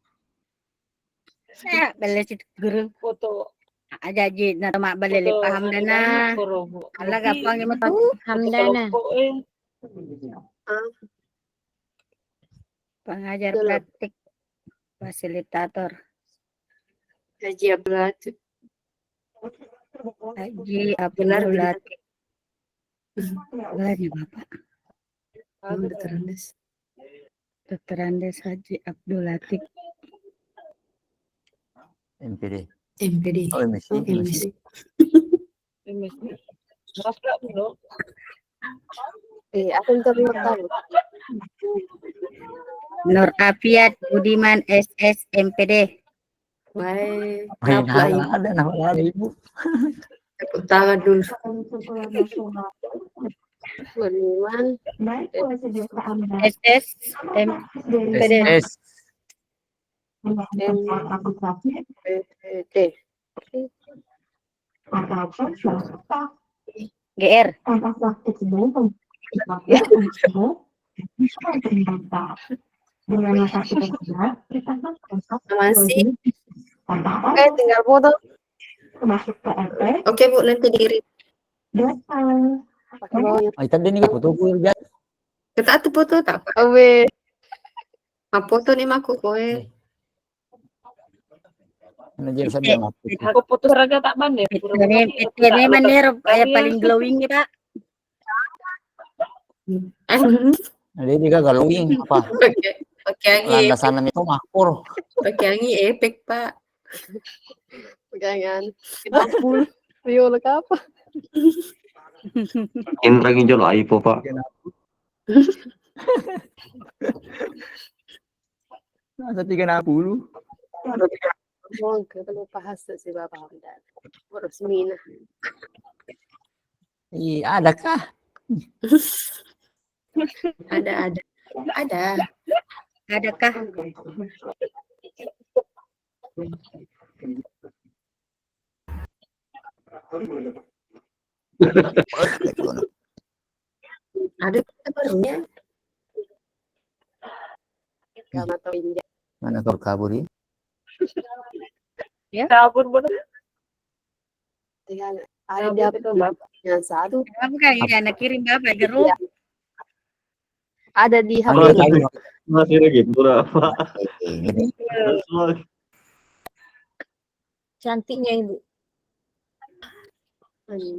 Balik guru
Foto.
aja na mak balik Pak Hamdana. Ala gampang yang Pak Hamdana. Pengajar praktik fasilitator.
Haji Abdul
Latif. Benar ya Bapak. Dr. Andes Haji Abdul Latif.
MPD.
Oh,
MSc.
Aku tahu.
Nur Afiat Budiman SS MPD.
Baik.
Ada nama Ibu.
Tepuk tangan dulu.
Budiman.
SS MPD. GR.
Masih.
Tinggal foto.
Oke Bu, nanti dikirim.
Tadi nih foto gue lihat.
Kita tuh foto tak apa? Foto nih aku kowe.
Aku putus raga tak bandel.
Ini mandir kayak paling glowing ya Pak.
Dia juga glowing apa?
Pakai
landasan itu makmur.
Pakai efek Pak.
Jangan. Ampun. Rio apa?
Indra nginjol aipo Pak.
Masa 30.
Kita lupa hasil si Bapak Hamdan. Rosmina.
Iya, adakah?
Ada.
Adakah?
Ada barunya.
Kamu atau India.
Mana kau kabur ya?
Ya. Kabur bener.
Tinggal ada di HP-nya satu.
Bukan ini anak kirim Bapak grup.
Ada di HP.
Masih lagi berapa?
Cantiknya Ibu.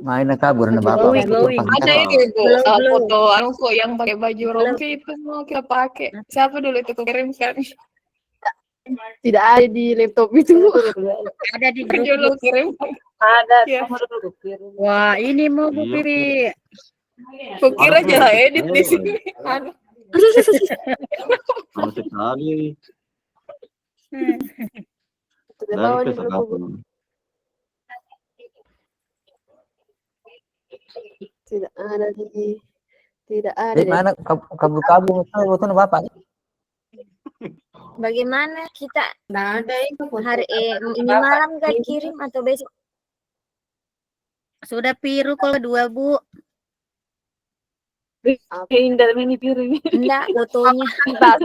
Mainnya kabur na bapak.
Ada itu Ibu, foto anu kok yang pakai baju rompi itu mau kita pakai. Siapa dulu itu kirimkan?
Tidak ada di laptop itu.
Ada di grup.
Dulu kirim.
Ada.
Ya.
Wah, ini mau Bu Piri.
Kukira aja edit di sini. Anu.
Sama sekali.
Tidak
Dari
tahu di
besok
grup.
aku.
Tidak ada di. Tidak ada.
Di mana kabur foto na bapak?
Bagaimana kita
Nggak ada itu
hari ini malam kan kirim atau besok?
Sudah Piru kalau kedua Bu.
Indah ini biru ini.
Enggak, fotonya. Tahu.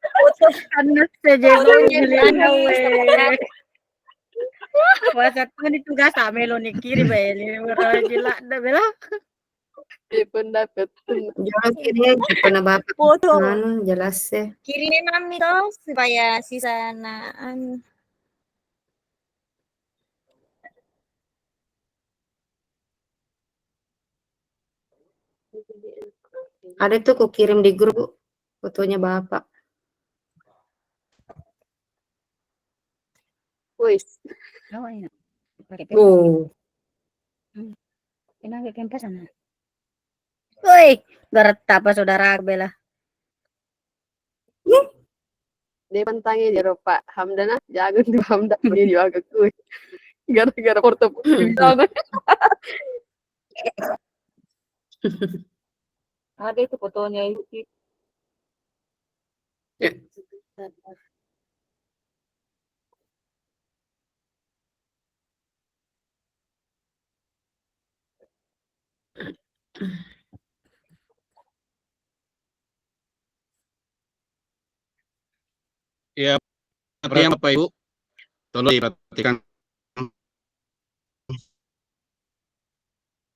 Foto panas saja Juliana we. Puasa tuh ditugas samelo nih kirim ini gila dah bela.
Pendapat.
jelas ini pernah bapak
Foto.
anu jelas ya.
Kirimin mami toh supaya sisa anu.
Ada tuh aku kirim di grup Bu, fotonya bapak.
Wis.
Oh ini. Pakai
Oh,
Kenapa kempas sana? Woi, gerta apa saudara Bella?
Dia pentangi di Eropa. Hamdana jago di Hamdan dia juga kuy. Gara-gara foto di sana.
Ada itu fotonya itu.
Ya, Bapak Ibu, tolong diperhatikan.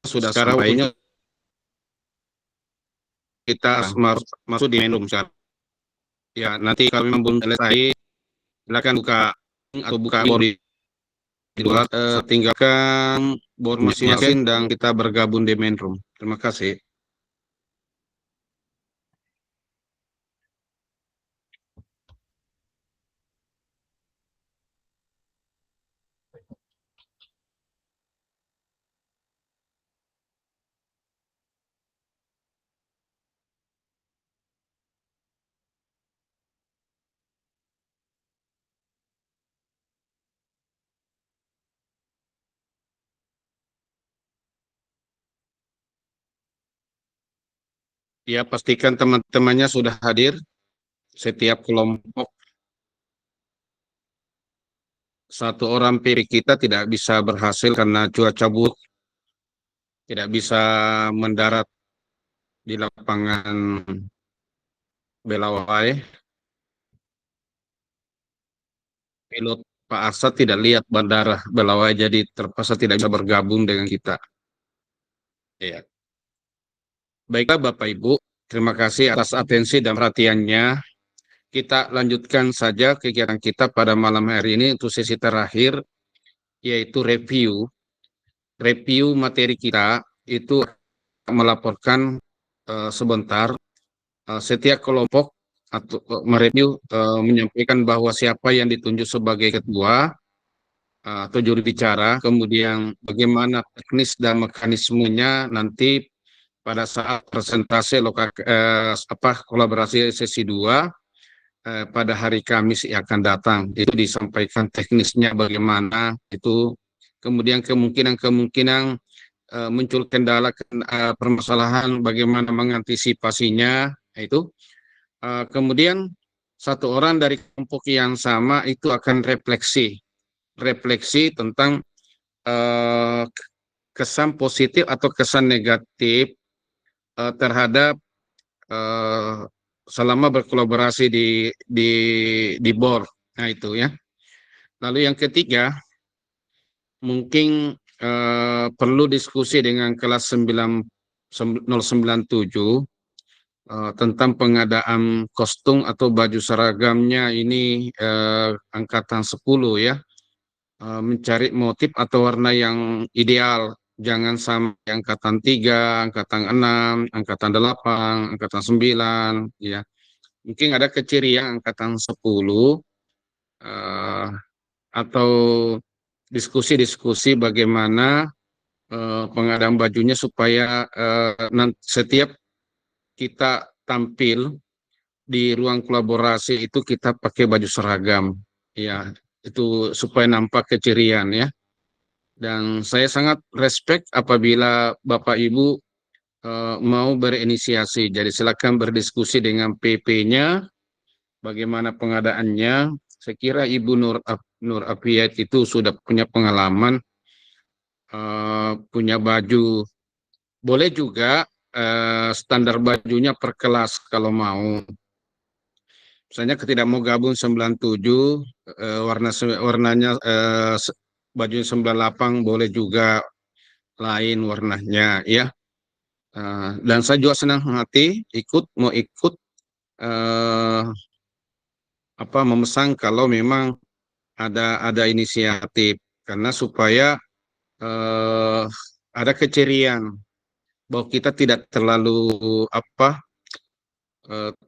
Sudah sekarang baiknya kita masuk di menu sekarang. Ya, nanti kalau memang belum selesai, silakan buka atau buka board di luar, tinggalkan board masing-masing dan kita bergabung di main room. Terima kasih. Ya, pastikan teman-temannya sudah hadir. Setiap kelompok satu orang piri kita tidak bisa berhasil karena cuaca buruk, tidak bisa mendarat di lapangan Belawai. Pilot Pak Asad tidak lihat bandara Belawai, jadi terpaksa tidak bisa bergabung dengan kita. Ya. Baiklah Bapak Ibu, terima kasih atas atensi dan perhatiannya. Kita lanjutkan saja kegiatan kita pada malam hari ini untuk sesi terakhir, yaitu review materi kita. Itu melaporkan sebentar setiap kelompok atau mereview menyampaikan bahwa siapa yang ditunjuk sebagai ketua atau juru bicara, kemudian bagaimana teknis dan mekanismenya nanti pada saat presentasi kolaborasi sesi 2 pada hari Kamis yang akan datang. Itu disampaikan teknisnya bagaimana itu, kemudian kemungkinan muncul kendala permasalahan bagaimana mengantisipasinya itu. Kemudian satu orang dari kelompok yang sama itu akan refleksi tentang kesan positif atau kesan negatif terhadap selama berkolaborasi di BOR. Nah itu ya. Lalu yang ketiga, mungkin perlu diskusi dengan kelas 097 tentang pengadaan kostum atau baju seragamnya ini angkatan 10 ya. Mencari motif atau warna yang ideal. Jangan sampai angkatan 3, angkatan 6, angkatan 8, angkatan 9 ya. Mungkin ada kecirian angkatan 10 atau diskusi-diskusi bagaimana pengadaan bajunya supaya setiap kita tampil di ruang kolaborasi itu kita pakai baju seragam ya, itu supaya nampak kecirian ya. Dan saya sangat respect apabila Bapak Ibu mau berinisiasi, jadi silakan berdiskusi dengan PP-nya bagaimana pengadaannya. Saya kira Ibu Nur Afiat itu sudah punya pengalaman, punya baju. Boleh juga standar bajunya per kelas kalau mau. Misalnya tidak mau gabung 97, warnanya bajunya 98 boleh juga lain warnanya ya. Dan saya juga senang hati mau ikut memesan kalau memang ada inisiatif, karena supaya ada kecerian bahwa kita tidak terlalu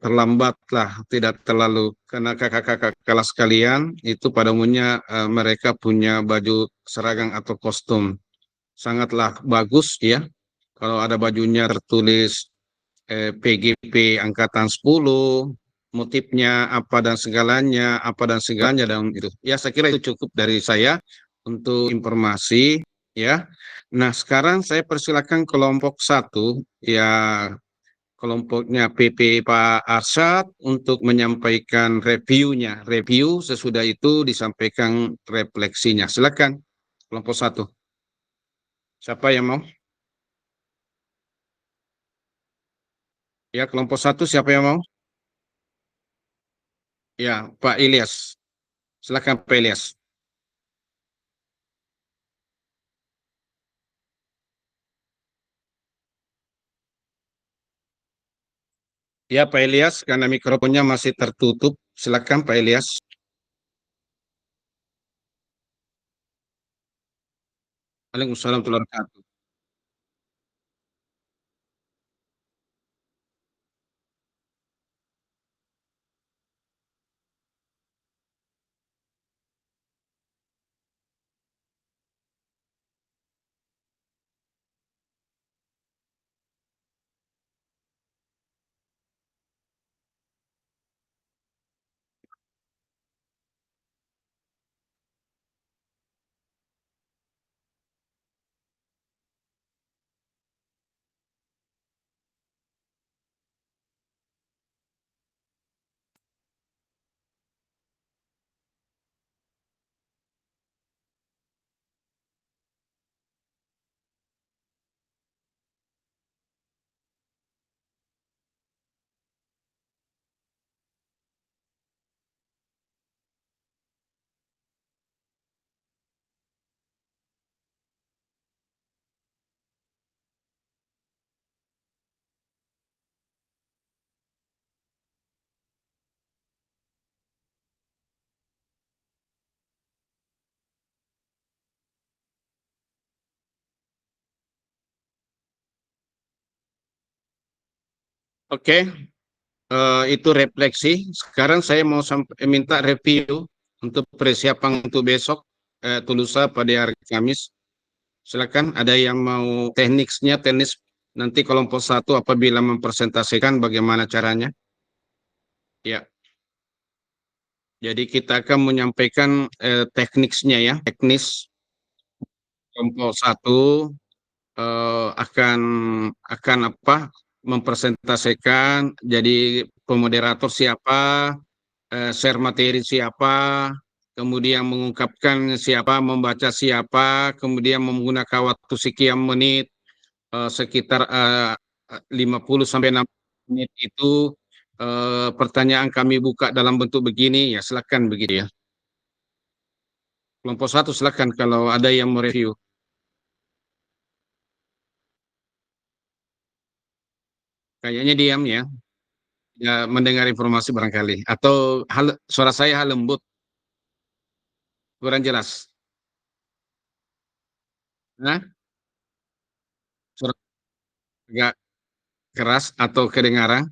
terlambat lah, tidak terlalu, karena kakak-kakak kelas kalian itu pada umumnya mereka punya baju seragam atau kostum sangatlah bagus ya. Kalau ada bajunya tertulis PGP angkatan 10, motifnya apa dan segalanya dan itu. Ya saya kira itu cukup dari saya untuk informasi ya. Nah, sekarang saya persilakan kelompok 1 ya, kelompoknya PP Pak Arsyad untuk menyampaikan reviewnya. Review sesudah itu disampaikan refleksinya. Silakan kelompok 1. Siapa yang mau? Ya, kelompok 1 siapa yang mau? Ya, Pak Ilyas. Silakan Pak Ilyas. Ya, Pak Ilyas, karena mikrofonnya masih tertutup. Silakan Pak Ilyas. Waalaikumsalam warahmatullahi wabarakatuh. Oke, itu refleksi. Sekarang saya mau minta review untuk persiapan untuk besok, lusa pada hari Kamis. Silakan, ada yang mau teknis nanti kelompok 1 apabila mempresentasikan bagaimana caranya. Ya. Jadi kita akan menyampaikan teknisnya ya. Teknis kelompok 1 akan mempresentasikan, jadi pemoderator siapa, share materi siapa, kemudian mengungkapkan siapa, membaca siapa, kemudian menggunakan waktu sekian menit, sekitar 50 sampai 60 menit itu pertanyaan kami buka dalam bentuk begini, ya silakan begitu ya. Kelompok 1 silakan kalau ada yang mau review. Kayaknya diam ya. Ya mendengar informasi barangkali. Atau suara saya hal lembut, kurang jelas. Nah, suara agak keras atau kedengaran.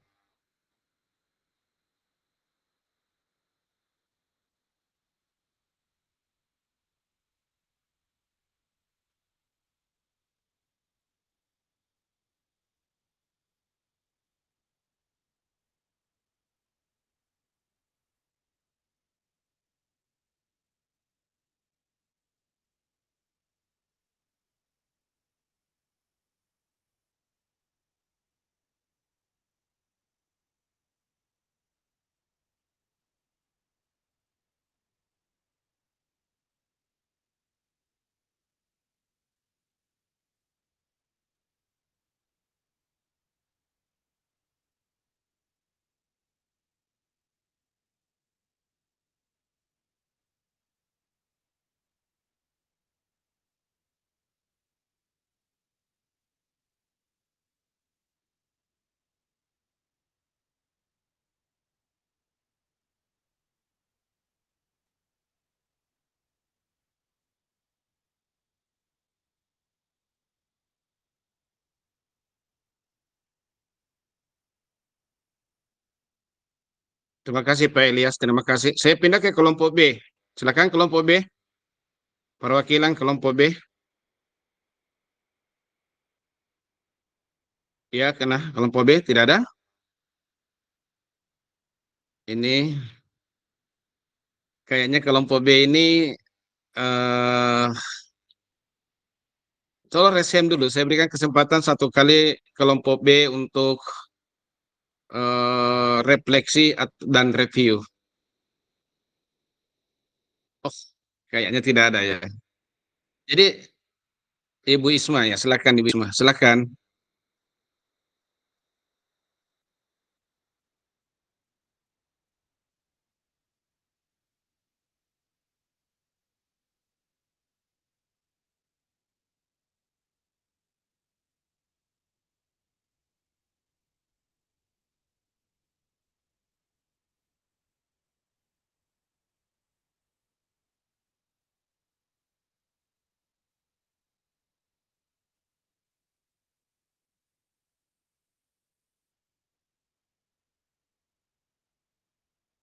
Terima kasih Pak Elias, terima kasih. Saya pindah ke kelompok B. Silakan kelompok B. Perwakilan kelompok B. Ya, kena kelompok B tidak ada. Ini kayaknya kelompok B ini tolong resem dulu. Saya berikan kesempatan 1 kali kelompok B untuk refleksi dan review. Oh, kayaknya tidak ada ya. Jadi Ibu Isma ya, silakan Ibu Isma, silakan.